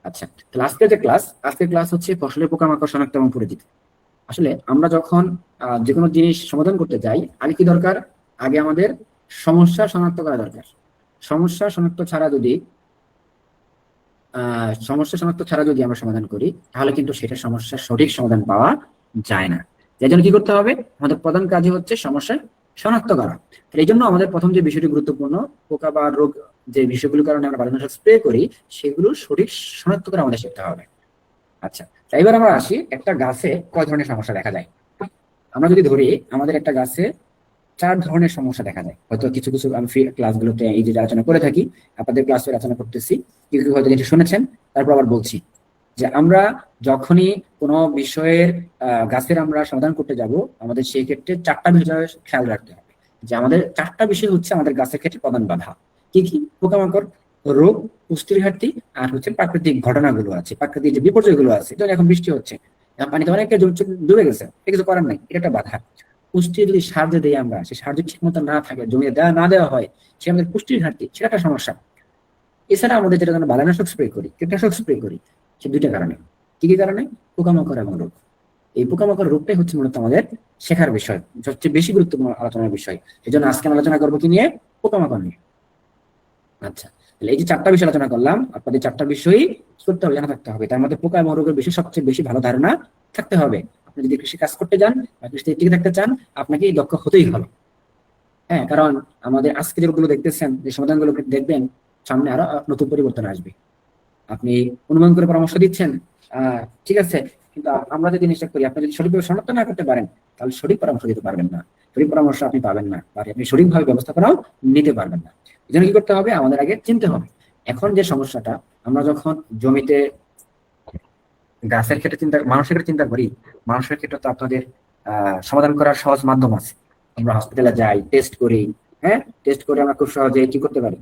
আচ্ছা, তাহলে আজকের ক্লাস হচ্ছে ফসলের পোকামাকড় শনাক্ত এবং পরিচিতি। আসলে আমরা যখন যে কোনো জিনিস সমাধান করতে যাই, আগে কি দরকার? আগে আমাদের সমস্যা শনাক্ত করা দরকার। সমস্যা শনাক্ত ছাড়া যদি সমস্যা শনাক্ত ছাড়া যদি আমরা সমাধান করি, তাহলে কিন্তু সেটা সমস্যার সঠিক সমাধান পাওয়া যায় না। যার জন্য কি করতে হবে? আমাদের প্রধান কাজই হচ্ছে সমস্যা শনাক্ত করা। এই জন্য আমাদের প্রথম যে বিষয়টি গুরুত্বপূর্ণ, পোকা বা রোগ যে বিষয়গুলোর কারণে আমরা বায়োনাশক স্প্রে করি, সেগুলো সঠিক শনাক্ত করে আমাদের শিখতে হবে। আচ্ছা, তাই এবার আমরা আসি, একটা গাছে কয় ধরনের সমস্যা দেখা যায়। আমরা যদি ধরি আমাদের একটা গাছে 4 ধরনের সমস্যা দেখা যায়। হয়তো কিছু কিছু আমি ফ্রি ক্লাসগুলোতে এই যে আলোচনা করে থাকি, আপনাদের ক্লাসে আলোচনা করতেছি, কেউ কেউ হয়তো যেটা শুনেছেন, তারপর আবার বলছি যে আমরা যখনই কোনো বিষয়ের গাছের আমরা সমাধান করতে যাব, আমাদের সেই ক্ষেত্রে 4টা বিষয় খেয়াল রাখতে হবে। যে আমাদের 4টা বিষয় হচ্ছে আমাদের গাছের ক্ষেত্রে প্রধান বাধা। কি কি? পোকামাকড়, রোগ, পুষ্টির ঘাটতি, আর হচ্ছে প্রাকৃতিক ঘটনাগুলো আছে, প্রাকৃতিক যে বিপর্যয়গুলো আছে। যেমন এখন বৃষ্টি হচ্ছে, এখন পানিতে অনেকটা জমি ডুবে গেছে, কিছু করার নাই, এটা একটা বাধা। পুষ্টি যদি সার যে দিই আমরা, সেই সার যদি ঠিক মতো না থাকে, জমিতে দেওয়া না দেওয়া হয়, সে আমাদের পুষ্টির ঘাটতি, সেটা একটা সমস্যা। এছাড়া আমাদের যেটা আমরা বালানাশক স্প্রে করি, কীটনাশক স্প্রে করি, সে 2টা কারণে। কি কি কারণে? পোকামাকড় এবং রোগ। এই পোকামাকড় রোগটাই হচ্ছে মূলত আমাদের শেখার বিষয়, সবচেয়ে বেশি গুরুত্বপূর্ণ আলোচনার বিষয়। এই জন্য আজকে আমরা আলোচনা করবো কি নিয়ে? পোকামাকড় নিয়ে। আচ্ছা, তাহলে এই যে 4টা বিষয় আলোচনা করলাম, আপনাদের 4টা বিষয়ই কি করতে হবে? জানা থাকতে হবে। তার মধ্যে পোকা এবং রোগের বিষয়ে সবচেয়ে বেশি ভালো ধারণা থাকতে হবে। আপনি যদি কৃষি কাজ করতে যান বা কৃষিতে টিকে থাকতে চান, আপনাকে এই দক্ষ হতেই হবে। হ্যাঁ, কারণ আমাদের আজকে যেগুলো দেখতেছেন, যে সমাধানগুলো দেখবেন, সামনে আরো নতুন পরিবর্তন আসবে। আপনি অনুমান করে পরামর্শ দিচ্ছেন, ঠিক আছে, কিন্তু আমরা যে জিনিসটা করি, আপনি যদি সঠিকভাবে শনাক্ত না করতে পারেন, তাহলে সঠিক পরামর্শ দিতে পারবেন না, সঠিক পরামর্শ আপনি পাবেন না, আর আপনি সঠিকভাবে ব্যবস্থাপনাও নিতে পারবেন না। এই জন্য কি করতে হবে? আমাদের আগে চিনতে হবে। এখন যে সমস্যাটা, আমরা যখন জমিতে গাছের ক্ষেত্রে চিন্তা, মানুষের ক্ষেত্রে চিন্তা করি, মানুষের ক্ষেত্রে তো আপনাদের সমাধান করার সহজ মাধ্যম আছে। আমরা হসপিটালে যাই, টেস্ট করি। হ্যাঁ, টেস্ট করে আমরা খুব সহজে কি করতে পারি?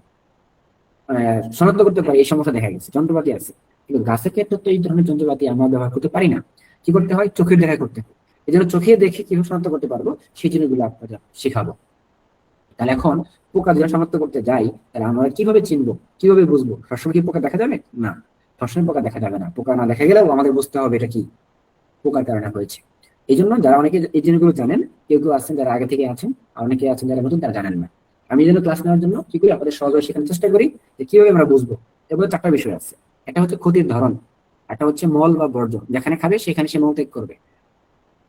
শনাক্ত করতে পারি এই সমস্যা দেখা গেছে, যন্ত্রপাতি আছে। কিন্তু গাছের ক্ষেত্রে তো এই ধরনের যন্ত্রপাতি আমরা ব্যবহার করতে পারি না। কি করতে হয়? চোখের দেখা করতে হয়। এই জন্য চোখে দেখে কিভাবে শনাক্ত করতে পারবো, সেই জিনিসগুলো আপনাদের শেখাবো। তাহলে এখন পোকা যেটা শনাক্ত করতে যাই, তাহলে আমরা কিভাবে চিনবো, কিভাবে বুঝবো? সবসময় কি পোকা দেখা যাবে? না, সবসময় পোকা দেখা যাবে না। পোকা না দেখা গেলেও আমাদের বুঝতে হবে এটা কি পোকার কারণে হয়েছে। এই জন্য যারা অনেকে এই জিনিসগুলো জানেন, কেউ কেউ আছেন যারা আগে থেকে আছেন, আর অনেকে আছেন যারা নতুন, তারা জানেন না। আমি এই জন্য ক্লাস নেওয়ার জন্য কি করি, আপনাদের সহজে শেখানোর চেষ্টা করি যে কিভাবে আমরা বুঝবো। এবার 4টা বিষয় আছে। একটা হচ্ছে ক্ষতির ধরন, একটা হচ্ছে মল বা বর্জ্য, যেখানে খাবে সেখানে সে মল ত্যাগ করবে।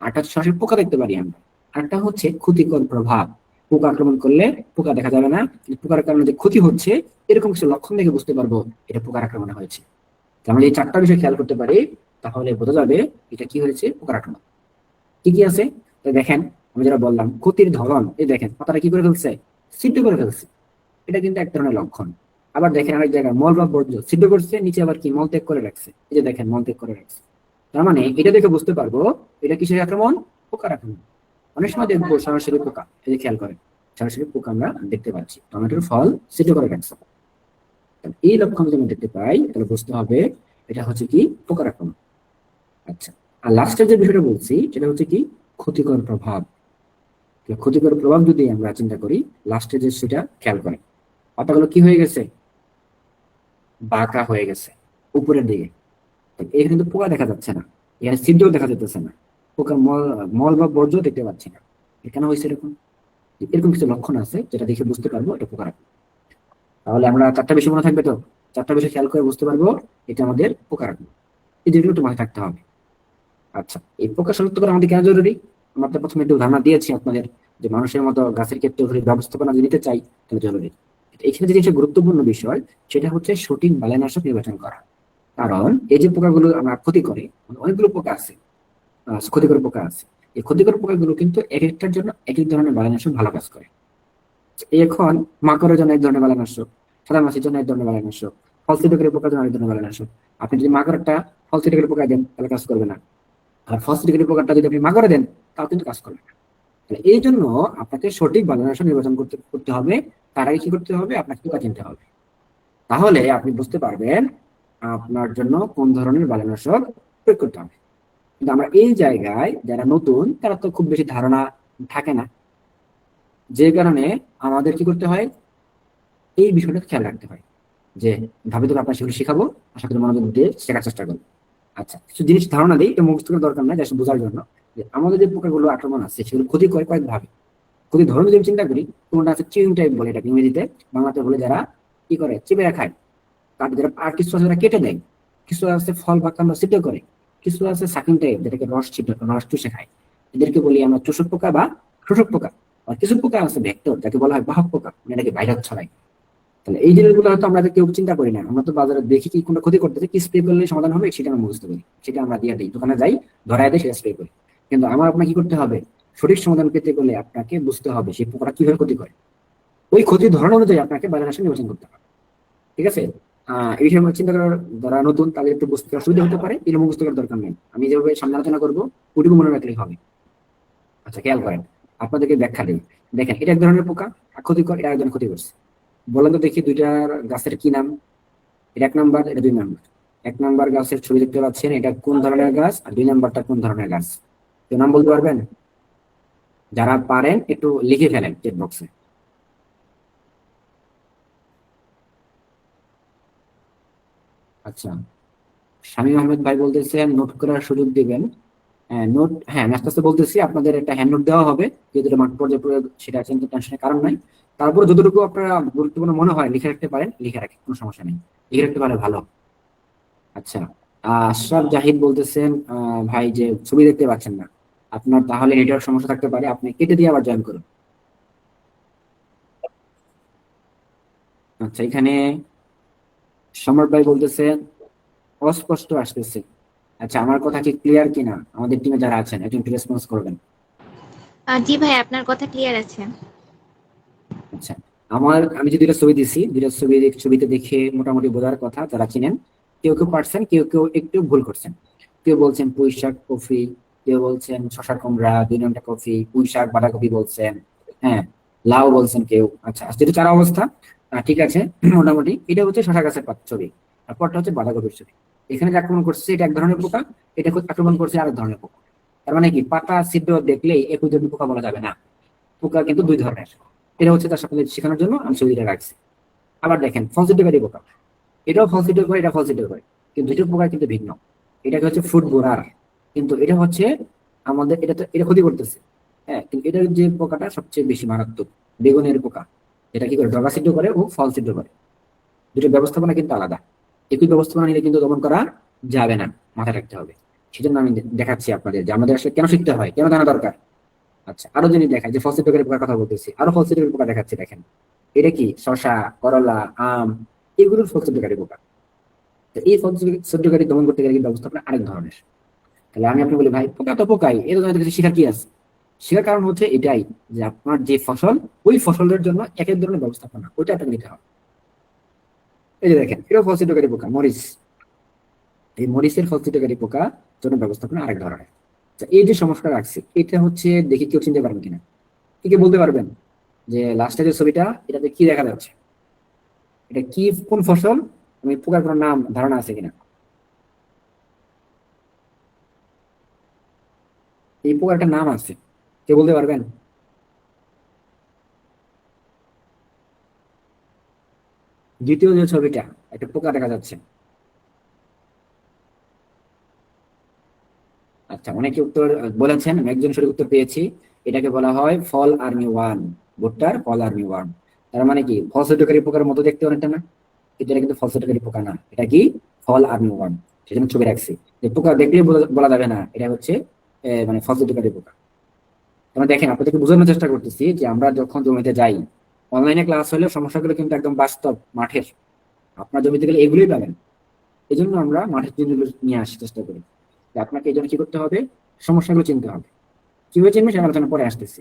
আরটা হচ্ছে সরাসরি পোকা দেখতে পারি আমরা। আরটা হচ্ছে ক্ষতিকর প্রভাব, পোকা আক্রমণ করলে পোকা দেখা যাবে না, কিন্তু পোকার কারণে যে ক্ষতি হচ্ছে, এরকম কিছু লক্ষণ দেখে বুঝতে পারবো এটা পোকার আক্রমণে হয়েছে। তো আমরা এই 4টা বিষয় খেয়াল করতে পারি, তাহলে বোঝা যাবে এটা কি হয়েছে, পোকার আক্রমণ। কি কি আছে? তো দেখেন, আমি যেটা বললাম, ক্ষতির ধরন, এই দেখেন পাতাটা কি করে ফেলছে, সিদ্ধ করে ফেলছে। এটা কিন্তু এক ধরনের লক্ষণ। আবার দেখেন আরেক জায়গায় মল বা বর্জ্য সিদ্ধ করছে, নিচে আবার কি মল ত্যাগ করে রাখছে। এই যে দেখেন মল ত্যাগ করে রাখছে। তার মানে এটা দেখে বুঝতে পারবো এটা কিসের আক্রমণ, পোকার আক্রমণ। অনেক সময় দেখবো সরাসরি পোকা, এই যে খেয়াল করেন, সরাসরি পোকা আমরা দেখতে পাচ্ছি, টমেটোর ফল সিদ্ধ করে রাখছে। এই লক্ষণ যদি আমরা দেখতে পাই, তাহলে বুঝতে হবে এটা হচ্ছে কি, পোকার আক্রমণ। আচ্ছা, আর লাস্টের যে বিষয়টা বলছি সেটা হচ্ছে কি, ক্ষতিকর প্রভাব। ক্ষতিকর প্রভাব যদি আমরা চিন্তা করি, লাস্টে যে সেটা খেয়াল করেন, পাতাগুলো কি হয়ে গেছে, বাঁকা হয়ে গেছে উপরের দিকে। এখানে কিন্তু পোকা দেখা যাচ্ছে না, এখানে ছিদ্রও দেখা যেতেছে না, পোকার মল মল বা বর্জ্য দেখতে পাচ্ছি না। এখানে হয়েছে এরকম, এরকম কিছু লক্ষণ আছে যেটা দেখে বুঝতে পারবো এটা পোকার আক্রমণ। তাহলে আমরা 4টা বিষয় মনে থাকবে তো, 4টা বিষয় খেয়াল করে বুঝতে পারবো এটা আমাদের পোকার আক্রমণ। এই জিনিসগুলো একটু মাথায় থাকতে হবে। আচ্ছা, এই পোকা শনাক্ত করা আমাদের কেন জরুরি? আমরা তো প্রথমে একটু ধারণা দিয়েছি আপনাদের, যে মানুষের মতো গাছের ক্ষেত্রে যদি ব্যবস্থাপনা যদি নিতে চাই, তাহলে জরুরি। এখানে যে জিনিসটা গুরুত্বপূর্ণ বিষয়, সেটা হচ্ছে সঠিক বালাইনাশক নির্বাচন করা। কারণ এই যে পোকাগুলো আমরা ক্ষতি করে, অনেকগুলো পোকা আছে, ক্ষতিকর পোকা আছে। এই ক্ষতিকর পোকাগুলো কিন্তু এক একটার জন্য এক এক ধরনের বালাইনাশক ভালো কাজ করে। এখন মাকড়ের জন্য এক ধরনের বালাইনাশক, সাদা মাছির জন্য এক ধরনের বালাইনাশক, ফল ছিদ্রকারী পোকার জন্য এক ধরনের বালাইনাশক। আপনি যদি মাকড় একটা ফল ছিদ্রকারী পোকা দেন, তাহলে কাজ করবে না। আর ফার্স্ট ডিগ্রি পোকাটা যদি আপনি মাগরে দেন, তাও কিন্তু কাজ করবে না। তাহলে এই জন্য আপনাকে সঠিক বালাইনাশক নির্বাচন করতে করতে হবে। তার আগে কি করতে হবে? আপনাকে পোকা চিনতে হবে। তাহলে আপনি বুঝতে পারবেন আপনার জন্য কোন ধরনের বালাইনাশক প্রয়োগ করতে হবে। কিন্তু আমরা এই জায়গায় যারা নতুন, তারা তো খুব বেশি ধারণা থাকে না, যে কারণে আমাদের কি করতে হয়, এই বিষয়টা খেয়াল রাখতে হয়। যে ধাপে ধাপে আপনার সেগুলো শেখাবো, আশা করি মনোযোগ দিয়ে শেখার চেষ্টা করবো। আচ্ছা, কিছু জিনিস ধারণা দিই, এটা মুখস্থ করার দরকার নাই, জাস্ট বোঝার জন্য যে আমাদের যে পোকাগুলো আক্রমণ আছে সেগুলো ক্ষতি করে কয়েক ভাবে। ক্ষতি ধরনের যদি আমি চিন্তা করি, কোনটা আছে চিউইং টাইপ বলে এটাকে ইংরেজিতে, বাংলাতে বলে যারা কি করে চিপে খায়, কাঠ যারা, আর কিছু আছে যারা কেটে দেয়, কিছু আছে ফল বা কাণ্ড ছিটে করে, কিছু আছে সাকিং টাইপ যেটাকে রস চুষে খায়, এদেরকে বলি আমরা চোষক পোকা বা শোষক পোকা। আর কিছু পোকা আছে ভেক্টর, যাকে বলা হয় বাহক পোকা, মানে এটাকে ভাইরাস ছড়ায়। তাহলে এই জিনিসগুলো হয়তো আমরা কেউ চিন্তা করি না, আমরা তো বাজারে দেখি কি কোনটা ক্ষতি করতেছে, কি স্প্রে করলে সমাধান হবে সেটা আমরা বুঝতে পারি, সেটা আমরা দিয়ে দিই, দোকানে যাই, ধরায় দেয়, সেটা স্প্রে করি। কিন্তু আমার আপনাকে কি করতে হবে, সঠিক সমাধান পেতে গেলে আপনাকে বুঝতে হবে সেই পোকাটা কিভাবে ক্ষতি করে, ওই ক্ষতির ধরন অনুযায়ী আপনাকে বাজারে আসে নির্বাচন করতে হবে। ঠিক আছে? এই বিষয়ে আমরা চিন্তা করার, যারা নতুন তাদের একটু বুঝতে অসুবিধা হতে পারে, এর মুখস্থ করার দরকার নেই, আমি যেভাবে সামনে আলোচনা করবো ওইটুকু মনে রাখলেই হবে। আচ্ছা, খেয়াল করেন, আপনাদেরকে ব্যাখ্যা দিই। দেখেন, এটা এক ধরনের পোকা, ক্ষতিকর, এটা একজন ক্ষতি করছে। বলেন তো দেখি দুইটার গাছের কি নাম? এটা 1 নাম্বার, এটা 2 নাম্বার। 1 নাম্বার গাছের ছবি দেখতে পাচ্ছেন, এটা কোন ধরনের গাছ, আর 2 নাম্বারটা কোন ধরনের গাছ? কেউ নাম বলতে পারবেন? যারা পারেন একটু লিখে ফেলেন চ্যাট বক্সে। আচ্ছা, শামীম আহমেদ ভাই বলতেছেন নোট করার সুযোগ দিবেন। হ্যাঁ, নোট, হ্যাঁ আমি আস্তে আস্তে বলতেছি, আপনাদের একটা হ্যান্ড নোট দেওয়া হবে, যেহেতু মাঠ পর্যায়ে প্রয়োগ, সেটা কিন্তু টেনশনের কারণ নাই। তারপর যতটুকু আপনারা গুরুত্বপূর্ণ মনে হয় লিখে রাখতে পারেন, লিখে রাখেন, কোনো সমস্যা নেই, লিখে রাখতে পারলে ভালো। আচ্ছা, আশরাফ জাহিদ বলতেছেন ভাই যে ছবি দেখতে পাচ্ছেন না, আপনার তাহলে নেটওয়ার্ক সমস্যা থাকতে পারে, আপনি কেটে দিয়ে আবার জয়েন করুন। আচ্ছা, এখানে সম্রাট ভাই বলতেছেন অস্পষ্ট আসতেছে। আচ্ছা, আমার কথা কি ক্লিয়ার কিনা? আমাদের টিমে যারা আছেন একজন একটু রেসপন্স করবেন। জি ভাই, আপনার কথা ক্লিয়ার আছে। আচ্ছা, আমি যে 2টা ছবি দিছি, 2টা ছবিতে দেখে মোটামুটি বোঝার কথা, যারা চিনেন, কেউ কেউ পারছেন, কেউ কেউ একটু ভুল করছেন। কেউ বলছেন পুঁই শাক কফি, কেউ বলছেন শশা কুমড়া, 2 নংটা কফি, পুঁই শাক বাঁধাকপি বলছেন, হ্যাঁ, লাউ বলছেন কেউ। আচ্ছা, যেটা চারা অবস্থা, ঠিক আছে। মোটামুটি এটা হচ্ছে শশা গাছের ছবি, আর পরটা হচ্ছে বাঁধাকপির ছবি। এখানে যে আক্রমণ করছে এটা এক ধরনের পোকা, এটা আক্রমণ করছে আরেক ধরনের পোকা। তার মানে কি, পাতা ছিদ্র দেখলেই একই ধরনের পোকা বলা যাবে না, পোকা কিন্তু 2 ধরনের। এটা হচ্ছে তার সাথে শেখানোর জন্য আমি ছবিটা রাখছি। আবার দেখেন ফলসিটিকারী পোকা, এটাও ফলসিটিক করে, এটা ফলসিটিক করে, কিন্তু দুটো পোকা কিন্তু ভিন্ন। এটাকে হচ্ছে ফুড বোরার, কিন্তু এটা হচ্ছে আমাদের, এটা তো এটা ক্ষতি করতেছে। হ্যাঁ, কিন্তু এটার যে পোকাটা সবচেয়ে বেশি মারাত্মক, বেগুনের পোকা, এটা কি করে ডগা সিদ্ধ করে ও ফল সিদ্ধ করে। দুটো ব্যবস্থাপনা কিন্তু আলাদা, একই ব্যবস্থাপনা নিলে কিন্তু দমন করা যাবে না, মাথায় রাখতে হবে। সেজন্য আমি দেখাচ্ছি আপনাদের যে আমাদের আসলে কেন শিখতে হয়, কেন জানা দরকার। আচ্ছা, আরো জিনিস দেখায়, যে ফলসিটিকের পোকার কথা বলতেছি, আরো ফলসিটিকের পোকা দেখাচ্ছি, দেখেন। এটা কি শশা, করলা, আম, এগুলো ফলসিটিকারী পোকা। তো এই ফলসিটিকারী দমন করতে গেলে কিন্তু ব্যবস্থাপনা আরেক ধরনের। তাহলে আমি আপনি বলি ভাই পোকা তো পোকাই, এর জন্য কিছু শেখার কি আছে? শেখার কারণ হচ্ছে এটাই, যে আপনার যে ফসল, ওই ফসলের জন্য এক এক ধরনের ব্যবস্থাপনা, ওইটা আপনাকে নিতে হবে। এই যে দেখেন, এটা ফলসিটিকারী পোকা মরিচ, এই মরিচের ফলসিটিকারী পোকা জন্য ব্যবস্থাপনা আরেক ধরনের। আচ্ছা, এই যে সমস্যা রাখছি, এটা হচ্ছে দেখি কেউ চিনতে পারবেন কিনা, কি কে বলতে পারবেন যে লাস্টে যে ছবিটা, এটাতে কি দেখা যাচ্ছে, এটা কি, কোন ফসল? আমি পোকার কোনো নাম ধারণা আছে কিনা? এই পোকার একটা নাম আছে, কে বলতে পারবেন? দ্বিতীয় যে ছবিটা, একটা পোকা দেখা যাচ্ছে। আচ্ছা, অনেকে উত্তর বলেছেন, আমি একজন সঠিক উত্তর পেয়েছি। এটাকে বলা হয় ফল আর্মি ওয়ার্ম, ভুট্টার ফল আর্মি ওয়ার্ম। তার মানে কি, ফল ছিদ্রকারী পোকার মতো দেখতে অনেকটা না, কিন্তু এটা কিন্তু ফল ছিদ্রকারী পোকা না, এটা কি ফল আর্মি ওয়ার্ম। সেজন্য ছবি রাখছি, যে পোকা দেখলেই বলা যাবে না এটা হচ্ছে মানে ফল ছিদ্রকারী পোকা। তোমরা দেখেন, আপনাদেরকে বোঝানোর চেষ্টা করতেছি যে আমরা যখন জমিতে যাই, অনলাইনে ক্লাস হলে সমস্যাগুলো কিন্তু একদম বাস্তব মাঠের, আপনার জমিতে গেলে এগুলোই পাবেন। এই জন্য আমরা মাঠের জিনিসগুলো নিয়ে আসার চেষ্টা করি। যে আপনাকে এই জন্য কি করতে হবে, সমস্যাগুলো চিনতে হবে। কিভাবে চিনবে সে আলোচনা পরে আসতেছি।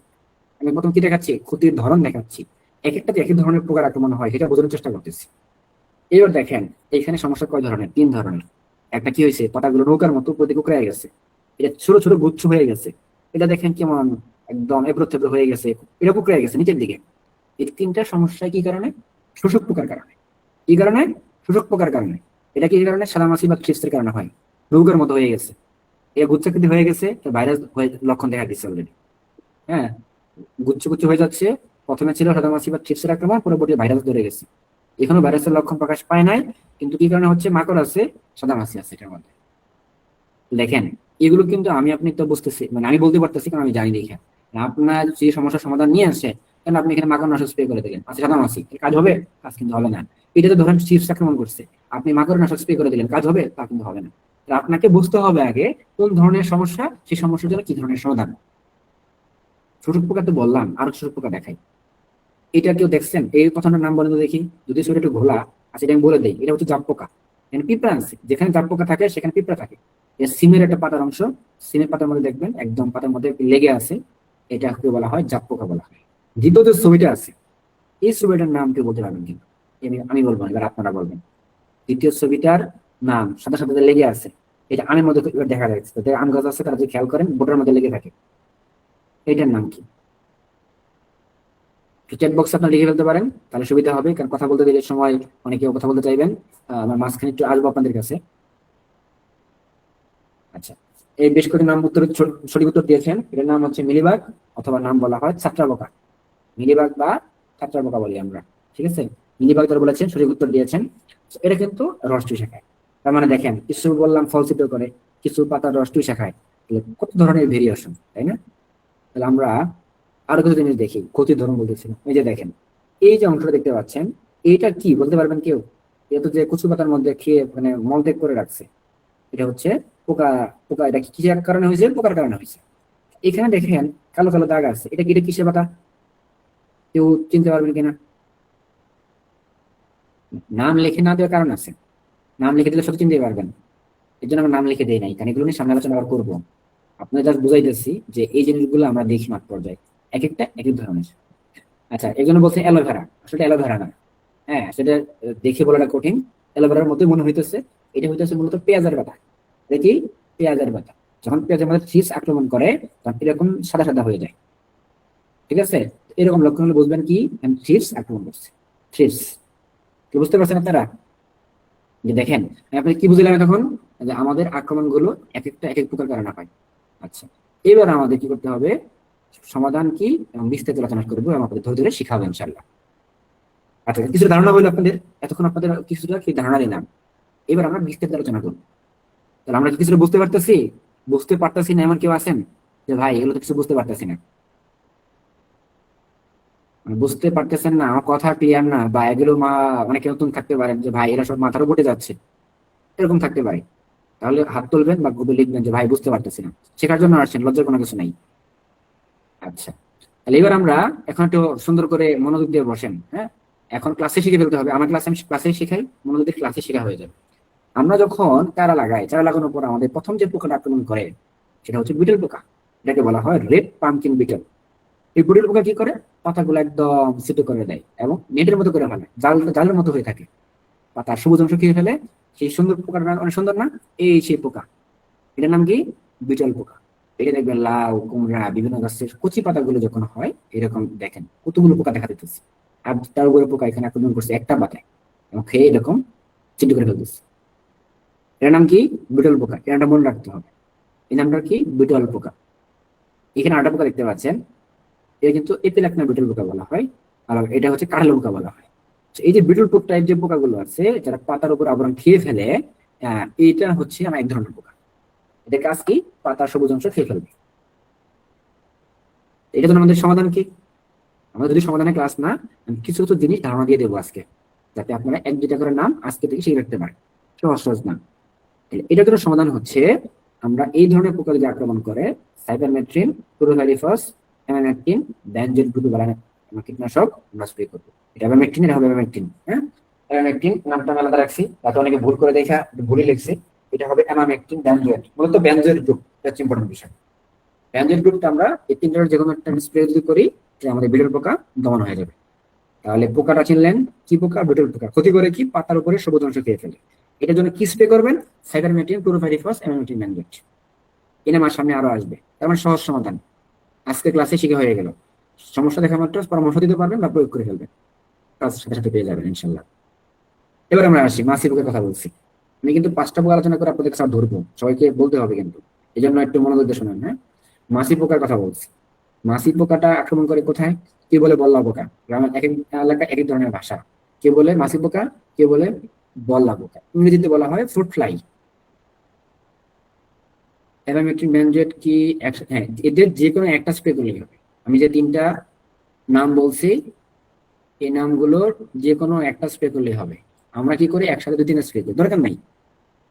আমি প্রথম কি দেখাচ্ছি, ক্ষতির ধরন দেখাচ্ছি, এক একটাতে এক এক ধরনের পোকার আক্রমণ হয় সেটা বোঝানোর চেষ্টা করতেছি। এবার দেখেন, এখানে সমস্যা কয় ধরনের, 3 ধরনের। একটা কি হয়েছে, পাতাগুলো নৌকার মতো উপর দিকে উকড়ে গেছে, এটা ছোট ছোট গুচ্ছ হয়ে গেছে। এটা দেখেন কেমন একদম এবড়ো থেবড়ো হয়ে গেছে, এটা উকড়ে গেছে নিচের দিকে। এই 3টা সমস্যা কি কারণে? শোষক পোকার কারণে। কি কারণে? শোষক পোকার কারণে। এটা কি কারণে? সাদামাছি বা থ্রিপসের কারণে হয়। নৌকার মতো হয়ে গেছে, এই গুচ্ছাকৃতি হয়ে গেছে, ভাইরাস লক্ষণ দেখা দিচ্ছে অলরেডি। হ্যাঁ, গুচ্ছ গুচ্ছ হয়ে যাচ্ছে। প্রথমে ছিল সাদামাছি বা থ্রিপসের আক্রমণ, পরবর্তী ভাইরাস ধরে গেছে। এখনো ভাইরাসের লক্ষণ প্রকাশ পায় নাই, কিন্তু কি কারণে হচ্ছে? মাকড় আছে, সাদামাছি আছে এটার মধ্যে। দেখেন, এগুলো কিন্তু আমি আপনি তো বুঝতেছি, মানে আমি বলতে পারতেছি কারণ আমি জানি দেখে। আপনার যে সমস্যার সমাধান নিয়ে আসে, কেন আপনি এখানে মাকড় নাশক স্প্রে করে দিলেন, আচ্ছা সাদামাছি, এর কাজ হবে? কাজ কিন্তু হবে না। এটা তো ধরেন চিপস আক্রমণ করছে, আপনি মাকড় নাশক স্প্রে করে দিলেন, কাজ হবে? তা কিন্তু হবে না। তো আপনাকে বুঝতে হবে আগে কোন ধরনের সমস্যা, সেই সমস্যার জন্য কি ধরনের সমাধান। ছোট পোকা তো বললাম, আরো ছোট পোকা দেখাই। এটা কেউ দেখছেন? এই কথাটার নাম বলেন তো দেখি। যদি সেটা একটু ঘোলা আছে, এটা আমি বলে দিই, এটা হচ্ছে জাপ পোকা। এখানে পিঁপড়া আছে, যেখানে জাপ পোকা থাকে সেখানে পিঁপড়া থাকে। এর সিমের একটা পাতার অংশ, সিমের পাতার মধ্যে দেখবেন একদম পাতার মধ্যে লেগে আছে, এটাকে বলা হয় জাপ পোকা বলা হয়। দ্বিতীয় যে ছবিটা আছে, এই ছবিটার নাম কেউ বলতে পারবেন কিন্তু? আমি বলবো না, এবার আপনারা বলবেন। দ্বিতীয় ছবিটার নাম সাথে সাথে লেগে আছে, এটা আমের মধ্যে এবার দেখা যাচ্ছে। তো আম গাছ আছে, তারা যদি খেয়াল করেন বোটার মধ্যে লেগে থাকে, এটার নাম কি? চ্যাট বক্সে আপনার লিখে ফেলতে পারেন, তাহলে সুবিধা হবে, কারণ কথা বলতে দিলে সময় অনেকে কথা বলতে চাইবেন। আমার মাঝখানে একটু আসবো আপনাদের কাছে। আচ্ছা, এই বেশ কয়েকটি নাম উত্তর সঠিক উত্তর দিয়েছেন। এটার নাম হচ্ছে মিলিবাগ, অথবা নাম বলা হয় ছাত্রাবোকা। মিলিবাগ বা ছাত্রাবোকা বলি আমরা, ঠিক আছে? মিলিবাগ যারা বলেছেন সঠিক উত্তর দিয়েছেন। তো এটা কিন্তু রস চুষে খায়। তার মানে দেখেন, কিছু বললাম ফল ছিদ্র করে, কিছু পাতার রস চুষে খায়। তাহলে কত ধরনের ভেরিয়েশন, তাই না? তাহলে আমরা আরো কিছু জিনিস দেখি, ক্ষতির ধরন বলতেছিলাম। এই যে দেখেন, এই যে অংশটা দেখতে পাচ্ছেন, এইটা কি বলতে পারবেন কেউ? এটা যে কচু পাতার মধ্যে খেয়ে মানে মলত্যাগ করে রাখছে, এটা হচ্ছে পোকা। পোকা এটা কিসের কারণে হয়েছে? পোকার কারণে হয়েছে। এখানে দেখেন কালো কালো দাগ আছে, এটা কি? এটা কিসের পাতা? কেউ চিনতে পারবেন কিনা? নাম লিখে না দেওয়ার কারণ আছে। নাম লিখে দিলে সব চিনতে পারবেন। এই জন্য আমরা নাম লিখে দেই নাই, কারণ এগুলো নিয়ে সামনে আলোচনা আবার করবো। আপনাদের জাস্ট বুঝাইতেছি যে এই জিনিসগুলো আমরা দেখি মাঠ পর্যায়ে, এক একটা এক এক ধরনের। আচ্ছা, এই জন্য বলছে অ্যালোভেরা, আসলে অ্যালোভেরা না। হ্যাঁ, সেটা দেখে বলাটা কঠিন। অ্যালোভেরার মতোই মনে হইতেছে। এটা হইতেছে মূলত পেঁয়াজের পাতা। দেখি, পেঁয়াজের পাতা। যখন পেঁয়াজের মধ্যে থ্রিপস আক্রমণ করে, তখন এরকম সাদা সাদা হয়ে যায়। ঠিক আছে? এরকম লক্ষণ হলে বুঝবেন কি থ্রিপস আক্রমণ করছে। থ্রিপস কি বুঝতে পারছেন আপনারা? যে দেখেন, আপনি কি বুঝলেন তখন? যে আমাদের আক্রমণ গুলো এক একটা এক এক প্রকার কারণে হয়। আচ্ছা, এবার আমাদের কি করতে হবে? সমাধান কি এবং বিস্তারিত আলোচনা করবো, এবং আপনাদের ধরে ধরে শিখাবো ইনশাল্লাহ। আচ্ছা, কিছু ধারণা হলো আপনাদের? এতক্ষণ আপনাদের কিছুটা কি ধারণা দিলাম, এবার আমরা বিস্তারিত আলোচনা করবো। তাহলে আমরা কি কিছু বুঝতে পারতেছি? বুঝতে পারতেছি না এমন কেউ আছেন? যে ভাই এগুলো তো কিছু বুঝতে পারতেছি না, মানে বুঝতে পারতেছেন না, আমার কথা ক্লিয়ার না, বা এগুলো অনেকে নতুন থাকতে পারেন যে ভাই এরা সব মাথার উপরে যাচ্ছে, এরকম থাকতে পারে। তাহলে হাত তুলবেন বা গ্রুপে লিখবেন যে ভাই বুঝতে পারতেছি না। শেখার জন্য আসছেন, লজ্জার কোনো কিছু নাই। আচ্ছা, তাহলে এবার আমরা এখন একটু সুন্দর করে মনোযোগ দিয়ে বসেন। হ্যাঁ, এখন ক্লাসে শিখে ফেলতে হবে। আমার ক্লাসে, আমি ক্লাসে শেখাই, মনোযোগ দিয়ে ক্লাসে শেখা হয়ে যাবে। আমরা যখন চারা লাগাই, চারা লাগানোর পর আমাদের প্রথম যে পোকাটা আক্রমণ করে, সেটা হচ্ছে বিটল পোকা। এটাকে বলা হয় রেড পামকিন বিটল। এই বিটল পোকা কি করে? পাতাগুলো একদম ছিটো করে দেয় এবং নেটের মতো করে ফেলে, জালের মতো হয়ে থাকে। পাতা সবুজ অংশ খেয়ে ফেলে। সেই সুন্দর পোকাটা অনেক সুন্দর না? এই সেই পোকা, এটার নাম কি? বিটল পোকা। এটা দেখবেন লাউ, কুমড়া, বিভিন্ন গাছের কচি পাতাগুলো যখন হয়, এরকম দেখেন কতগুলো পোকা দেখা দিতেছে। আর তার উপরে পোকা এখানে আক্রমণ করছে একটা পাতায়, এবং খেয়ে এরকম চিন্তা করে ফেলতেছে। এর নাম কি? বিটল পোকা। এর নামটা মনে রাখতে হবে। এই নামটা কি? বিটল পোকা। এখানে আটা পোকা দেখতে পাচ্ছেন, এটা কিন্তু এপিলাকনা বিটল পোকা বলা হয়। আর এটা হচ্ছে কাঠালো পোকা বলা হয়। তো এই যে বিটল পোক টাইপ যে পোকাগুলো আছে, যারা পাতার উপর আবরণ খেয়ে ফেলে, এইটা হচ্ছে আমার এক ধরনের পোকা। এদের কাজ কি? পাতার সবুজ অংশ খেয়ে ফেলবে। এটা জন্য আমাদের সমাধান কি? আমরা যদি সমাধানের ক্লাস না, আমি কিছু কিছু জিনিস ধারণা দিয়ে দেবো আজকে, যাতে আপনারা এক দুইটা করে নাম আজকে থেকে শিখে রাখতে পারেন। সহজ সহজ নাম। এটার জন্য সমাধান হচ্ছে, আমরা এই ধরনের পোকা যদি আক্রমণ করে, সাইপারমেথ্রিন, ক্লোরোফাইরিফস, অ্যামামেকটিন, ব্যানজয়েড গ্রুপে বানানো কীটনাশক আমরা স্প্রে করবো। এটা অ্যামামেকটিন, এটা হবে অ্যামামেকটিন। হ্যাঁ, অ্যামামেকটিন নামটা আমি আলাদা রাখছি, তাতে অনেকে ভুল করে দেখা ভুলই লিখছে। এটা হবে অ্যামামেকটিন ব্যানজয়েড, মূলত ব্যানজয়েড গ্রুপ, এটা হচ্ছে ইম্পর্টেন্ট বিষয়। ব্যানজয়েড গ্রুপটা আমরা এই তিনটার যে কোনো একটা স্প্রে যদি করি, যে আমাদের বিটল পোকা দমন হয়ে যাবে। তাহলে পোকাটা চিনলেন, কি পোকা? বিটল পোকা। ক্ষতি করে কি? পাতার উপরে সবুজ অংশ খেয়ে ফেলে। এটার জন্য কি স্প্রে করবেন? Cypermethrin, chlorpyrifos, emamectin, benzoate. এনে আমার সামনে আরো আসবে। তার মানে সহজ সমাধান আজকে ক্লাসে শিখে হয়ে গেল। সমস্যা দেখা মাত্র পরামর্শ দিতে পারবেন বা প্রয়োগ করে ফেলবেন, কাজ সাথে সাথে পেয়ে যাবেন ইনশাল্লাহ। এবার আমরা আসি মাছি পোকার কথা বলছি। আমি কিন্তু 5টা পোকা আলোচনা করে আপনাদের কাছে ধরবো, সবাইকে বলতে হবে কিন্তু। এই জন্য একটু মনোযোগ দিয়ে শোনেন। হ্যাঁ, মাছি পোকার কথা বলছি। মাছি পোকাটা আক্রমণ করে কোথায়? কি বলে? বল্লা পোকা। গ্রামের এক এক এলাকায় এক এক ধরনের ভাষা। কে বলে মাছি পোকা, কে বলে বল্লা পোকা। ইংরেজিতে বলা হয় ফ্রুট ফ্লাই। অ্যাবামেট্রিন বেনজয়েড কি হ্যাঁ, এদের যে কোনো একটা স্প্রে করলেই হবে। আমি যে তিনটা নাম বলছি, এই নামগুলোর যে কোনো একটা স্প্রে করলেই হবে। আমরা কি করি, একসাথে দুই তিনটা স্প্রে করি, দরকার নাই।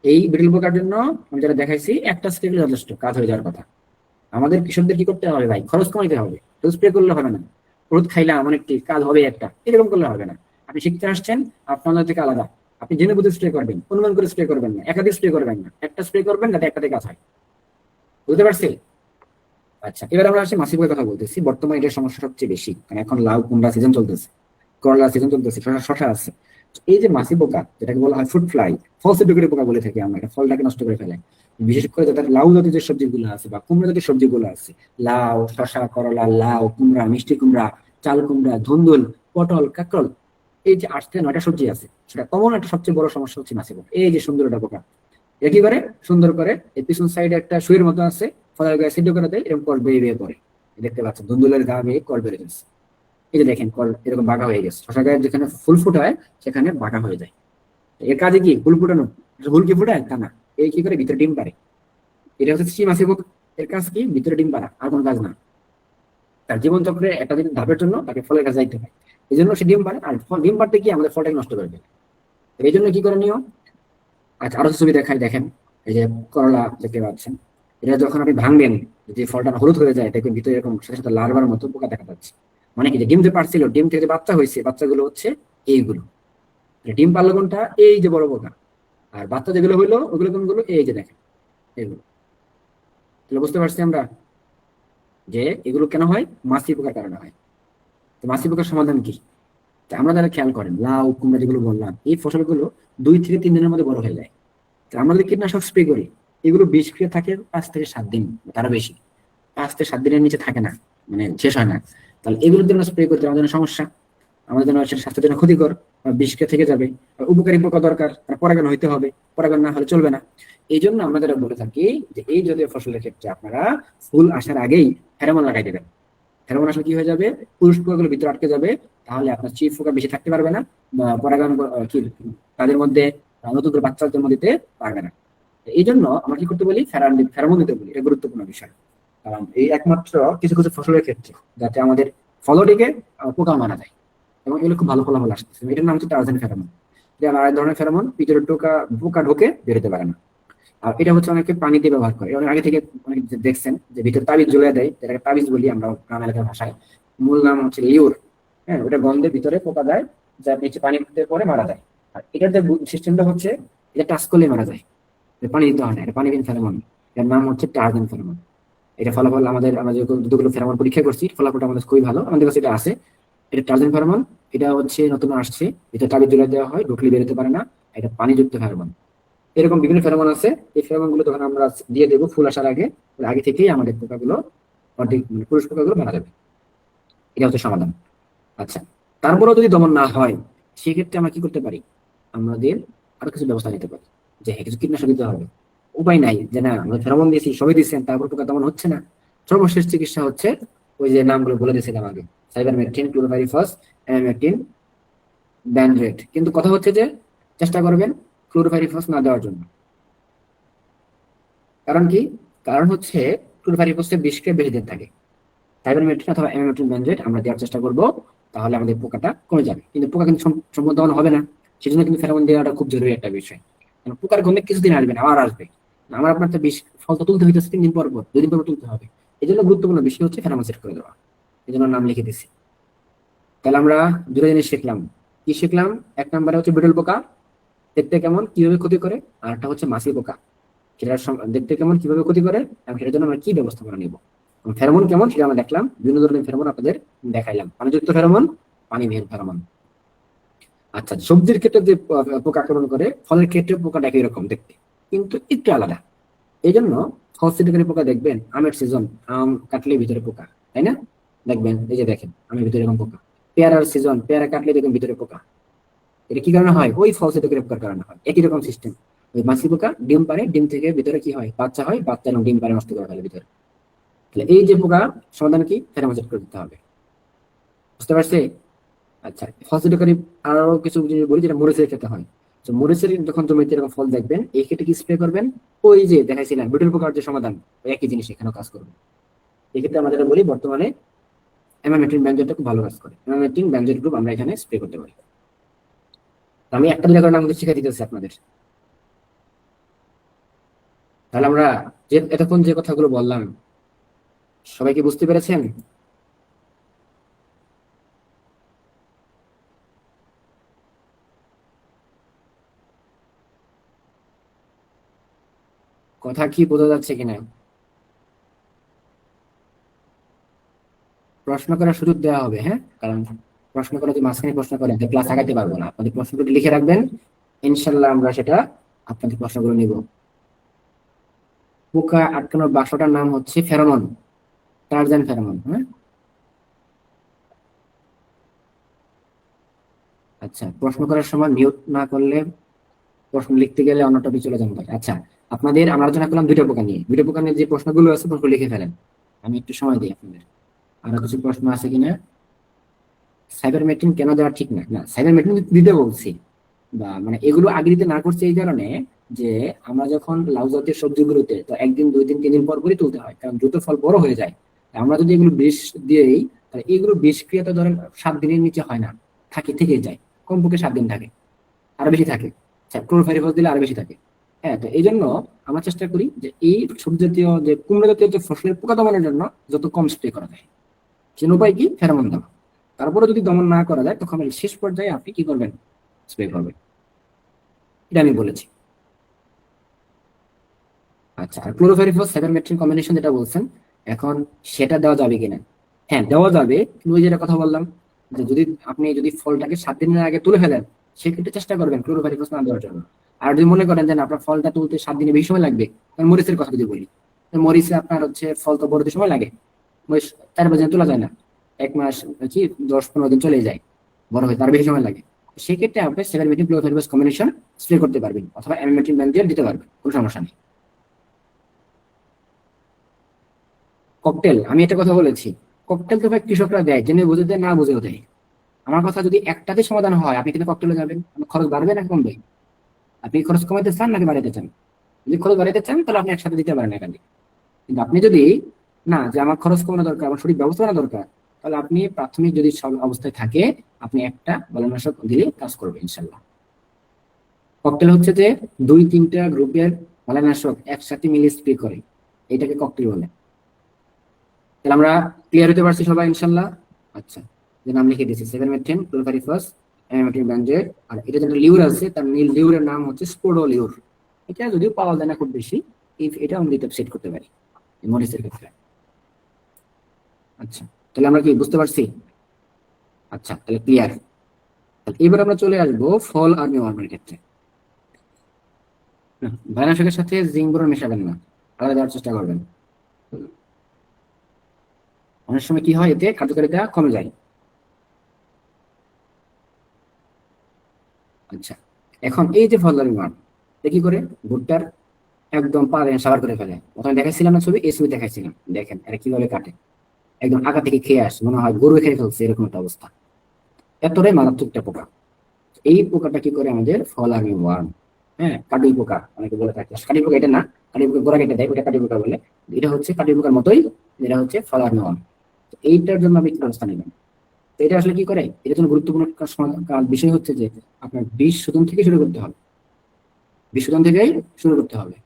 এই বিটল পোকার জন্য আমি যেটা দেখাইছি, একটা স্প্রে করলে যথেষ্ট, কাজ হয়ে যাওয়ার কথা। আমাদের কৃষকদের কি করতে হবে ভাই, খরচ কমাইতে হবে। শুধু স্প্রে করলে হবে না, ওষুধ খাইলাম অনেকটি, কাজ হবে একটা, এরকম করলে হবে না। আপনি শিখতে আসছেন, আপনাদের থেকে আলাদা। আপনি জেনে বুঝে স্প্রে করবেন, অনুমান করে স্প্রে করবেন না, একাধিক স্প্রে করবেন না, একটা স্প্রে করবেন যাতে একটাতে কাজ হয়। বুঝতে পারছি? আচ্ছা, এবার আমরা আসি মাসি পোকার কথা বলতেছি। বর্তমানে এটার সমস্যা সবচেয়ে বেশি, কারণ এখন লাউ কুমড়া সিজন চলতেছে, করলা সিজন চলতেছে, শশা আছে। তো এই যে মাছি পোকা, যেটাকে বলা হয় ফ্রুট ফ্লাই, ফল সিদ্ধকারী পোকা বলে থাকি আমরা, এটা ফলটাকে নষ্ট করে ফেলে। বিশেষ করে যাদের লাউ জাতীয় যে সবজিগুলো আছে বা কুমড়া জাতীয় সবজিগুলো আছে, লাউ, শশা, করলা, লাউ, কুমড়া, মিষ্টি কুমড়া, চাল কুমড়া, ধুন্দুল, পটল, কাঁকরোল, এই যে 8 থেকে 9টা সবজি আছে, সেটা কমন একটা সবচেয়ে বড় সমস্যা হচ্ছে মাছি পোকা। এই যে সুন্দর একটা পোকা, এটা কি করে, সুন্দর করে এই পিছন সাইডে একটা সুইয়ের মতো আছে, ফলের গায়ে সিদ্ধ করে দেয়, এরকম কল বেয়ে বেয়ে পড়ে। দেখতে পাচ্ছেন ধুন্দুলের গা বেয়ে কল বেড়ে যাচ্ছে। এই যে দেখেন কল এরকম বাঁকা হয়ে গেছে, শশা গায়ে যেখানে ফুল ফুটায় সেখানে বাঁকা হয়ে যায়। এর কাজে কি, ফুল ফুটানো? ফুল কি ফুটায় তা না, এই কি করে, ভিতরে ডিম পারে। এটা হচ্ছে সি মাছি পোকা। এর কাজ কি, ভিতরে ডিম পাড়া, আর কোনো কাজ না। তার জীবন চক্রে একটা দিন ধাপের জন্য তাকে ফলের কাছে যাইতে হয়। এই জন্য সে ডিম পারে, আর ডিম পাড়তে গিয়ে আমাদের ফলটাকে নষ্ট করে দেয়। এই জন্য কি করণীয়? আচ্ছা, আরো ছবি দেখাই, দেখেন। এই যে করলা দেখতে পাচ্ছেন, এটা যখন আপনি ভাঙবেন, যে ফলটা হলুদ হয়ে যায়, দেখবেন ভিতরে এরকম সাথে সাথে লার্ভার মতো পোকা দেখা যাচ্ছে। মানে কি, যে ডিম যে পারছিল, ডিম থেকে যে বাচ্চা হয়েছে, বাচ্চাগুলো হচ্ছে এইগুলো। ডিম পারলো কোনটা, এই যে বড় পোকা। আর বাচ্চা যেগুলো হইলো ওগুলো কোনগুলো, এই যে দেখেন এগুলো। তাহলে বুঝতে পারছি আমরা যে এগুলো কেন হয়, মাছি পোকার কারণে হয়। তো মাছি পোকার সমাধান কি? তা আমরা যারা খেয়াল করেন, লাউ কুমড়া যেগুলো বললাম, এই ফসলগুলো 2 থেকে 3 দিনের মধ্যে বড় হয়ে যায়। তা আমরা যদি কীটনাশক স্প্রে করি, এগুলো বিষ ক্রিয়া থাকে 5 থেকে 7 দিন, তারা বেশি। 5 থেকে 7 দিনের নিচে থাকে না, মানে শেষ হয় না। তাহলে এগুলোর জন্য স্প্রে করতে আমাদের জন্য সমস্যা, আমাদের জন্য সেটা স্বাস্থ্যের জন্য ক্ষতিকর, বা বিষ ক্রিয়া থেকে যাবে। আর উপকারী পোকা দরকার, আর পরাগায়ন হইতে হবে, পরাগায়ন না হলে চলবে না। এই জন্য আমরা যেটা বলে থাকি যে এই জাতীয় ফসলের ক্ষেত্রে আপনারা ফুল আসার আগেই ফেরোমন লাগাই দেবেন। ফেরোমন আসলে কি হয়ে যাবে, পুরুষ পোকাগুলো ভিতরে আটকে যাবে, তাহলে আপনার চিপ পোকা বেশি থাকতে পারবে না, বা পরাগায়ন কি তাদের মধ্যে নতুন করে বাচ্চা জন্ম দিতে পারবে না। এই জন্য আমরা কি করতে বলি, ফেরোমন দিতে বলি, এটা গুরুত্বপূর্ণ বিষয়। কারণ এই একমাত্র কিছু কিছু ফসলের ক্ষেত্রে যাতে আমাদের ফলটিকে পোকা মারা যায়, এবং এগুলো খুব ভালো ফলাফল আসতেছে। এটার নাম হচ্ছে টার্জান ফেরোমন। এটা আরেক ধরনের ফেরোমন, ভিতরে পোকা ঢোকে, বেরোতে পারে না। আর এটা হচ্ছে অনেকে পানিতে ব্যবহার করে, অনেক আগে থেকে অনেক দেখছেন যে ভিতরে তাবিজ ঝুলিয়ে দেয়, যেটাকে তাবিজ বলি আমরা গ্রাম এলাকার ভাষায়। মূল নাম হচ্ছে লিউর। হ্যাঁ, ওটা গন্ধের ভিতরে পোকা দেয়, যা নিচে পানিতে পরে মারা যায়। আর এটার যে সিস্টেমটা হচ্ছে, এটা টাচ করলে মারা যায়, পানি দিতে হয় না, এটা পানিবিহীন ফেরোমন। এর নাম হচ্ছে টার্জান ফেরোমন। এটা ফলাফল আমরা যতগুলো ফেরোমন পরীক্ষা করছি, ফলাফলটা আমাদের খুবই ভালো, আমাদের কাছে এটা আছে। এটা টার্জান ফেরোমন। এটা হচ্ছে নতুন আসছে, এটা তাবিজ ঝুলিয়ে দেওয়া হয়, ঢুকলে বেরোতে পারে না। এটা পানিযুক্ত ফেরোমন। এরকম বিভিন্ন ফেরোমন আছে। এই ফেরোমন গুলো যখন আমরা দিয়ে দেবো ফুল আসার আগে, ওর আগে থেকেই আমাদের পোকাগুলো, অর্ধেক মানে পুরুষ পোকাগুলো মারা যাবে। এটা হচ্ছে সমাধান। আচ্ছা, তারপরেও যদি দমন না হয়, সেক্ষেত্রে আমরা কি করতে পারি, আমাদের আরো কিছু ব্যবস্থা নিতে পারি। যে হ্যাঁ, কিছু কীটনাশক দিতে হবে। উপায় নাই যে না আমরা ফেরোমন দিয়েছি, সবই দিচ্ছেন, তারপর পোকা দমন হচ্ছে না। সর্বশেষ চিকিৎসা হচ্ছে ওই যে নামগুলো বলে দিয়েছিলাম আগে, সাইবারমেথ্রিন, ক্লোরোপাইরিফস, অ্যামিথ্রিন, ব্যানড্রেট। কিন্তু কথা হচ্ছে যে চেষ্টা করবেন ক্লোরোপাইরিফস না দেওয়ার জন্য। কারণ কি, কারণ হচ্ছে ক্লোরোপাইরিফসের বিষক্রিয়া বেশি দিন থাকে। সাইবারমেথ্রিন অথবা অ্যামিথ্রিন ব্যানড্রেট আমরা দেওয়ার চেষ্টা করব, তাহলে আমাদের পোকাটা কমে যাবে। কিন্তু পোকা কিন্তু সম্পূর্ণ দমন হবে না, সেজন্য কিন্তু ফেরোমন দেওয়াটা খুব জরুরি একটা বিষয়। কারণ পোকার গন্ধে কিছুদিন আসবে না, আবার আসবে। আমার আপনার তো বিষ ফল তো তুলতে হইতেছে 3 দিন পর পর, 2 দিন পর পর তুলতে হবে। এই জন্য গুরুত্বপূর্ণ বিষয় হচ্ছে ফেরোমন সেট করে দেওয়া। এই জন্য নাম লিখে দিচ্ছি। তাহলে আমরা দুটো জিনিস শিখলাম। কি শিখলাম? এক নম্বরে হচ্ছে বিটল পোকা, দেখতে কেমন, কিভাবে ক্ষতি করে। আর একটা হচ্ছে মাছি পোকা, সেটা দেখতে কেমন, কিভাবে ক্ষতি করে, এবং সেটার জন্য আমরা কি ব্যবস্থাপনা নিব। ফেরোমন কেমন সেটা আমরা দেখলাম, বিভিন্ন ধরনের ফেরোমন আপনাদের দেখাইলাম, পানিযুক্ত ফেরোমন, পানিবিহীন ফেরোমন। আচ্ছা, সবজির ক্ষেত্রে যে পোকা আক্রমণ করে, ফলের ক্ষেত্রে পোকাটা একই রকম দেখতে, কিন্তু একটু আলাদা। এই জন্য ফল ছিদ্রকারী পোকা দেখবেন, আমের সিজন, আম কাটলে ভিতরে পোকা, তাই না? দেখবেন, এই যে দেখেন আমের ভিতরে এরকম পোকা। পেয়ারার সিজন, পেয়ারা কাটলে দেখবেন ভিতরে পোকা। এটা কি কারণে হয়? ওই ফল ছিদ্রকারী পোকার কারণে হয়। একই রকম সিস্টেম। ওই মাছি পোকা ডিম পারে, ডিম থেকে ভিতরে কি হয়, বাচ্চা হয়, বাচ্চা এবং ডিম পারে নষ্ট করে ফেলে ভিতরে। তাহলে এই যে পোকা, সমাধান কি, ফেরোমন সেট করে দিতে হবে। বুঝতে পারছি? আচ্ছা, ফলসিটিকারি আরো কিছু জিনিস বলি যেটা মরিচের ক্ষেত্রে হয়। তো মরিচের যখন জমিতে এরকম ফল দেখবেন, এই ক্ষেত্রে কি স্প্রে করবেন? ওই যে দেখাইছিলাম বিটল পোকার যে সমাধান, ওই একই জিনিস এখানেও কাজ করবে। এক্ষেত্রে আমরা যেটা বলি বর্তমানে অ্যামামেটিন ব্যানজয়েডটা খুব ভালো কাজ করে। অ্যামামেটিন ব্যানজয়েড গ্রুপ আমরা এখানে স্প্রে করতে পারি। তো আমি একটা দুটা করে নাম শিখে দিতেছি আপনাদের। তাহলে আমরা যে এতক্ষণ যে কথাগুলো বললাম, সবাই কি বুঝতে পেরেছেন? কথা কি বোঝা যাচ্ছে কিনা? প্রশ্ন করার সুযোগ দেওয়া হবে, হ্যাঁ, কারণ প্রশ্ন করে যদি মাঝখানে প্রশ্ন করেন তো ক্লাস আগাতে পারবো না। আপনাদের প্রশ্নগুলো লিখে রাখবেন, ইনশাল্লাহ আমরা সেটা আপনাদের প্রশ্নগুলো নিব। পোকা আটকানোর বাক্সটার নাম হচ্ছে ফেরোমন, টার্জান ফেরোমন। হ্যাঁ, আচ্ছা, প্রশ্ন করার সময় মিউট না করলে প্রশ্ন লিখতে গেলে অন্য টপিক চলে যাবে। আচ্ছা, আপনাদের আমরা আলোচনা করলাম দুইটা পোকা নিয়ে। দুইটা পোকা নিয়ে যে প্রশ্নগুলো আছে প্রশ্ন লিখে ফেলেন, আমি একটু সময় দিই আপনাদের। আরো কিছু প্রশ্ন আছে কিনা? সাইবারমেট্রিন কেন দেওয়া ঠিক না? না, সাইবারমেট্রিন দিতে বলছি, বা মানে এগুলো আগে দিতে না করছে এই কারণে যে আমরা যখন লাউ জাতীয় সবজিগুলোতে তো একদিন, 2 দিন, 3 দিন পর পরই তুলতে হয়, কারণ দ্রুত ফল বড় হয়ে যায়। আমরা যদি এগুলো বিষ দিয়েই, তাহলে এগুলো বিষক্রিয়া তো ধরেন 7 দিনের নিচে হয় না, থাকে থেকে যায়, কমপক্ষে 7 দিন থাকে, আরো বেশি থাকে। আচ্ছা, ক্লোরোফাইরিফস দিলে আরো বেশি থাকে। হ্যাঁ, তো এই জন্য আমরা চেষ্টা করি যে এই সবজি জাতীয় যে কুমড়ো জাতীয় যে ফসলের পোকা দমনের জন্য যত কম স্প্রে করা যায়। সে উপায় কি? ফেরোমন দেওয়া। তারপরে যদি দমন না করা যায় তখন শেষ পর্যায়ে আপনি কি করবেন? স্প্রে করবেন। এটা আমি বলেছি। আচ্ছা, আর ক্লোরোফাইরিফস সাইবারমেট্রিন কম্বিনেশন যেটা বলছেন, এখন সেটা দেওয়া যাবে কিনা? হ্যাঁ, দেওয়া যাবে, কিন্তু ওই যেটা কথা বললাম যে যদি আপনি যদি ফলটাকে 7 দিনের আগে তুলে ফেলেন, সেক্ষেত্রে চেষ্টা করবেন ক্লোরোফাইরিফস না দেওয়ার জন্য। আর যদি মনে করেন যে না, আপনার ফলটা তুলতে 7 দিনের বেশি সময় লাগবে, তাহলে মরিচের কথা যদি বলি, তো মরিচে আপনার হচ্ছে ফল তো বড়তে সময় লাগে, মরিচ 4 বছর তোলা যায় না, 1 মাস কি 10-15 দিন চলে যায়, বড় হয় তার বেশি সময় লাগে। সেক্ষেত্রে আপনি সাইবারমেট্রিন ক্লোরোফাইরিফস কম্বিনেশন স্প্রে করতে পারবেন, অথবা অ্যামিমেট্রিন ব্যানজয়েড দিতে পারবেন, কোনো সমস্যা নেই। ককটেল, আমি একটা কথা বলেছি, ককটেল তো ভাই কৃষকরা দেয়, জেনে বুঝে দেয়, না বুঝেও দেয়। আমার কথা, যদি একটাতে সমাধান হয় আপনি কিন্তু ককটেলে যাবেন, আপনার খরচ বাড়বে না কমবে? আপনি খরচ কমাতে চান নাকি বাড়াতে চান? যদি খরচ বাড়াতে চান তাহলে আপনি একসাথে দিতে পারেন এখানে। কিন্তু আপনি যদি না, যে আমার খরচ কমানো দরকার, আমার সঠিক ব্যবস্থাপনা দরকার, তাহলে আপনি প্রাথমিক যদি সব অবস্থায় থাকে, আপনি একটা বালানাশক দিলে কাজ করবে ইনশাল্লাহ। ককটেল হচ্ছে যে 2-3টা গ্রুপের বালানাশক একসাথে মিলে স্প্রে করে, এটাকে ককটেল বলে। তাহলে আমরা ক্লিয়ার হতে পারছি সবাই ইনশাল্লাহ? আচ্ছা, যে নাম লিখে দিয়েছি, সেভেনমেথ্রিন ক্লোরোফাইরিফাস অ্যামিমেট্রিন ব্যানজয়েড। আর এটা যেটা লিউর আছে, তার নীল লিউরের নাম হচ্ছে স্পোডোলিউর। এটা যদিও পাওয়া যায় না খুব বেশি, এটা আমরা এটা সেট করতে পারি এই মরিচের ক্ষেত্রে। আচ্ছা, তাহলে আমরা কি বুঝতে পারছি? আচ্ছা, তাহলে ক্লিয়ার। এবার আমরা চলে আসবো ফল আর্মি ওয়ার্মের ক্ষেত্রে। ভাইরাসের সাথে জিঙ্ক বোরন মেশাবেন না, আলাদা দেওয়ার চেষ্টা করবেন। অনেক সময় কি হয়, এতে কার্যকারিতা কমে যায়। আচ্ছা, এখন এই যে ফল আর্মি ওয়ার্ম, কি করে? ভুট্টার একদম পা সাবার করে ফেলে। প্রথমে দেখাইছিলাম না ছবি, এই ছবি দেখাইছিলাম, দেখেন এরা কিভাবে কাটে, একদম আগা থেকে খেয়ে আসে, মনে হয় গরু খেয়ে ফেলছে, এরকম একটা অবস্থা। এতটাই মারাত্মক একটা পোকা। এই পোকাটা কি করে? আমাদের ফল আর্মি ওয়ার্ম। হ্যাঁ, কাটুই পোকা অনেকে বলে থাকে, কাটি পোকা এটা না, কাটি পোকা গোড়া কেটে দেয়, ওটা কাটি পোকা বলে। এটা হচ্ছে কাটি পোকার মতোই, এটা হচ্ছে ফল আর্মি ওয়ার্ম। এইটার জন্য আমি কি ব্যবস্থা নিলাম? তো এটা আসলে কি করে? এটার জন্য গুরুত্বপূর্ণ বিষয় হচ্ছে যে আপনার বীজ শোধন থেকে শুরু করতে হবে, বীজ শোধন থেকেই শুরু করতে হবে।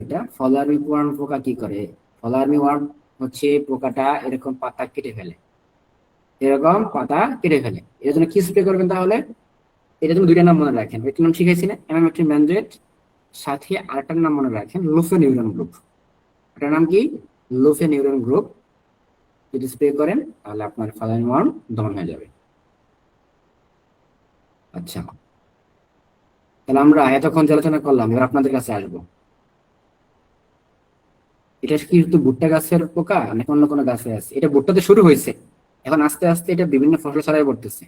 এটা ফলারমি ওয়ার্ম পোকা কি করে? ফলারমি ওয়ার্ম হচ্ছে পোকাটা এরকম পাতা কেটে ফেলে, এরকম পাতা কেটে ফেলে। এর জন্য কি স্প্রে করবেন তাহলে? এটার জন্য দুইটা নাম মনে রাখেন, একটার নাম শিখাইছিলেন অ্যামামেট্রিন ব্যানজয়েড, সাথে আরেকটার নাম মনে রাখেন লুফেনিউরন গ্রুপ। এটার নাম কি? Lufenuron group. যদি স্প্রে করেন তাহলে আপনার ফলারমি ওয়ার্ম দমন হয়ে যাবে। আচ্ছা, তাহলে আমরা এতক্ষণ যে আলোচনা করলাম, এবার আপনাদের কাছে আসবো। এটা কি শুধু ভুট্টা গাছের পোকা নাকি অন্য কোনো গাছে আছে? এটা ভুট্টাতে শুরু হয়েছে, এখন আস্তে আস্তে এটা বিভিন্ন ফসল ছড়াই পড়তেছে।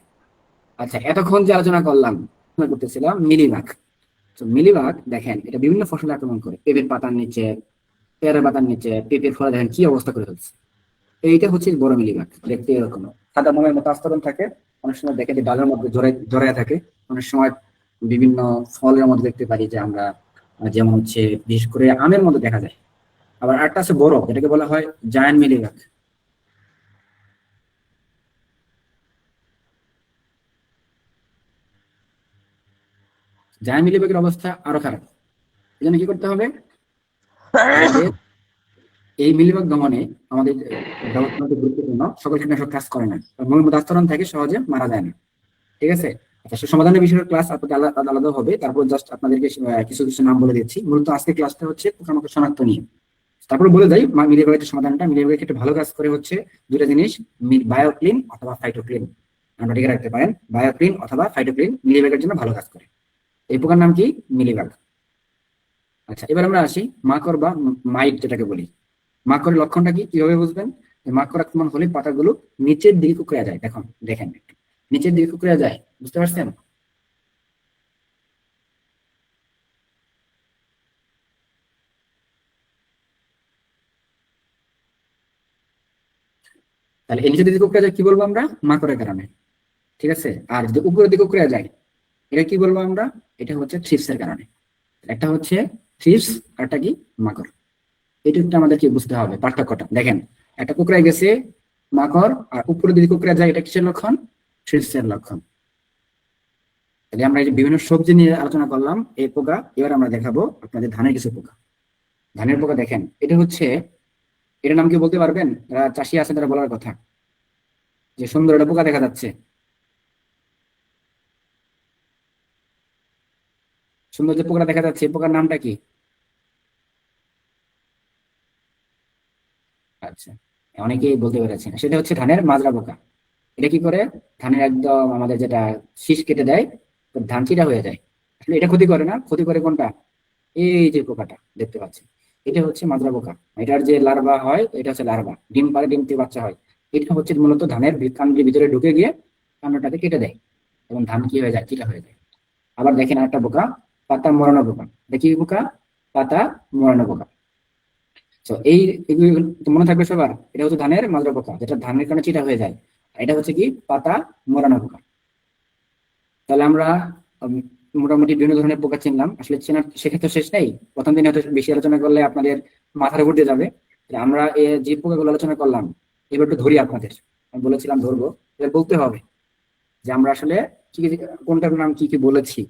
আচ্ছা, এতক্ষণ যে আলোচনা করলাম, আলোচনা করতেছিলাম মিলিবাগ। তো মিলিবাগ দেখেন এটা বিভিন্ন ফসলে আক্রমণ করে, পেঁপের পাতার নিচে, পেয়ারের পাতার নিচে, পেঁপের ফলে দেখেন কি অবস্থা করে ফেলছে। এইটা হচ্ছে বড় মিলিবাগ, দেখতে এরকম সাদা মোমের মতো আস্তরণ থাকে। অনেক সময় দেখেন যে ডালের মধ্যে জড়ায় থাকে। অনেক সময় বিভিন্ন ফলের মধ্যে দেখতে পারি যে আমরা, যেমন হচ্ছে বিশেষ করে আমের মধ্যে দেখা যায়। আবার আরেকটা আছে বড়, এটাকে বলা হয় জায়ান্ট মিলিবাগ। জায়ান্ট মিলিবাগের অবস্থা আরো খারাপ। এই জন্য কি করতে হবে আমাদের, এই মিলিবাগ দমনে আমাদের ব্যবস্থা অতি গুরুত্বপূর্ণ। সকল কীটনাশক কাজ করে না, মূল আস্তরণ থাকে, সহজে মারা যায় না। ঠিক আছে। আচ্ছা, সে সমাধানের বিষয়ের ক্লাস আপনাদের আলাদা আলাদা হবে। তারপর জাস্ট আপনাদেরকে কিছু কিছু নাম বলে দিচ্ছি। মূলত আজকে ক্লাসটা হচ্ছে পোকামাকড় শনাক্ত নিয়ে। তারপর বলে যাই মিলিবাগের সমাধানটা। মিলিবাগের ক্ষেত্রে ভালো কাজ করে হচ্ছে দুইটা জিনিস, বায়োক্লিন অথবা ফাইটোক্লিন। আমরা লিখে রাখতে পারেন, বায়োক্লিন অথবা ফাইটোক্লিন মিলিবাগের জন্য ভালো কাজ করে। এই পোকার নাম কি? মিলিবাগ। আচ্ছা, এবার আমরা আসি মাকড় বা মাইট যেটাকে বলি। মাকড়ের লক্ষণটা কি, কিভাবে বুঝবেন? মাকড় আক্রমণ হলে পাতাগুলো নিচের দিকে কুঁকড়ে যায়। দেখেন নিচের দিকে কুঁকড়ে যায়, বুঝতে পারছেন? তাহলে এই নিচের দিকে কুঁকড়ে যায় কি বলবো আমরা? মাকড়ের কারণে। ঠিক আছে। আর যদি উপরের দিকে কুঁকড়ে যায়, এটা কি বলবো আমরা? এটা হচ্ছে থ্রিপসের কারণে। একটা হচ্ছে থ্রিপস, আর একটা কি? মাকড়। এটা আমাদেরকে বুঝতে হবে পার্থক্যটা। দেখেন, একটা কুঁকড়ে গেছে মাকড়, আর উপরের দিকে কুঁকড়ে যায়, এটা কিসের লক্ষণ? থ্রিপসের লক্ষণ। তাহলে আমরা এই যে বিভিন্ন সবজি নিয়ে আলোচনা করলাম, এই পোকা। এবার আমরা দেখাবো আপনাদের ধানের কিছু পোকা। ধানের পোকা দেখেন, এটা হচ্ছে, এটার নাম কি বলতে পারবেন? যারা চাষি আছে তারা বলার কথা, যে সুন্দর একটা পোকা দেখা যাচ্ছে। সুন্দর যে পোকা দেখা যাচ্ছে, এই পোকার নামটা কি? আচ্ছা, অনেকেই বলতে পেরেছেন, সেটা হচ্ছে ধানের মাজরা পোকা। এটা কি করে? ধানের একদম আমাদের যেটা শীষ কেটে দেয়, তো ধান চিরা হয়ে যায়। আসলে এটা ক্ষতি করে না, ক্ষতি করে কোনটা? এই যে পোকাটা দেখতে পাচ্ছেন, এটা হচ্ছে মাজরা পোকা। এটার যে লার্ভা হয়, এটা হচ্ছে লার্ভা, ডিম পারে, ডিম থেকে বাচ্চা হয়। এটা হচ্ছে মূলত ধানের কান্ডের ভিতরে ঢুকে গিয়ে কান্ডটাকে কেটে দেয়, এবং ধান কি হয়ে যায়? চিরা হয়ে যায়। আবার দেখেন আরেকটা পোকা, পাতা মরানো পোকা। দেখি পোকা, পাতা মরানো পোকা। তো এগুলি তো মনে থাকবে সবার, এটা হচ্ছে ধানের মাজরা পোকা, যেটা ধানের কারণে চিটা হয়ে যায়। আর এটা হচ্ছে কি? পাতা মরানো পোকা। তাহলে আমরা উম, মোটামুটি বিভিন্ন ধরনের পোকা চিনলাম। আসলে চেনার সেক্ষেত্রে শেষ নেই, প্রথম দিনে হয়তো বেশি আলোচনা করলে আপনাদের মাথার উপর দিয়ে যাবে। তাহলে আমরা যে পোকাগুলো আলোচনা করলাম, এবার একটু ধরি আপনাদের। আমি বলেছিলাম ধরবো, এবার বলতে হবে যে আমরা আসলে কি কি, কোনটার নাম কি কি বলেছি।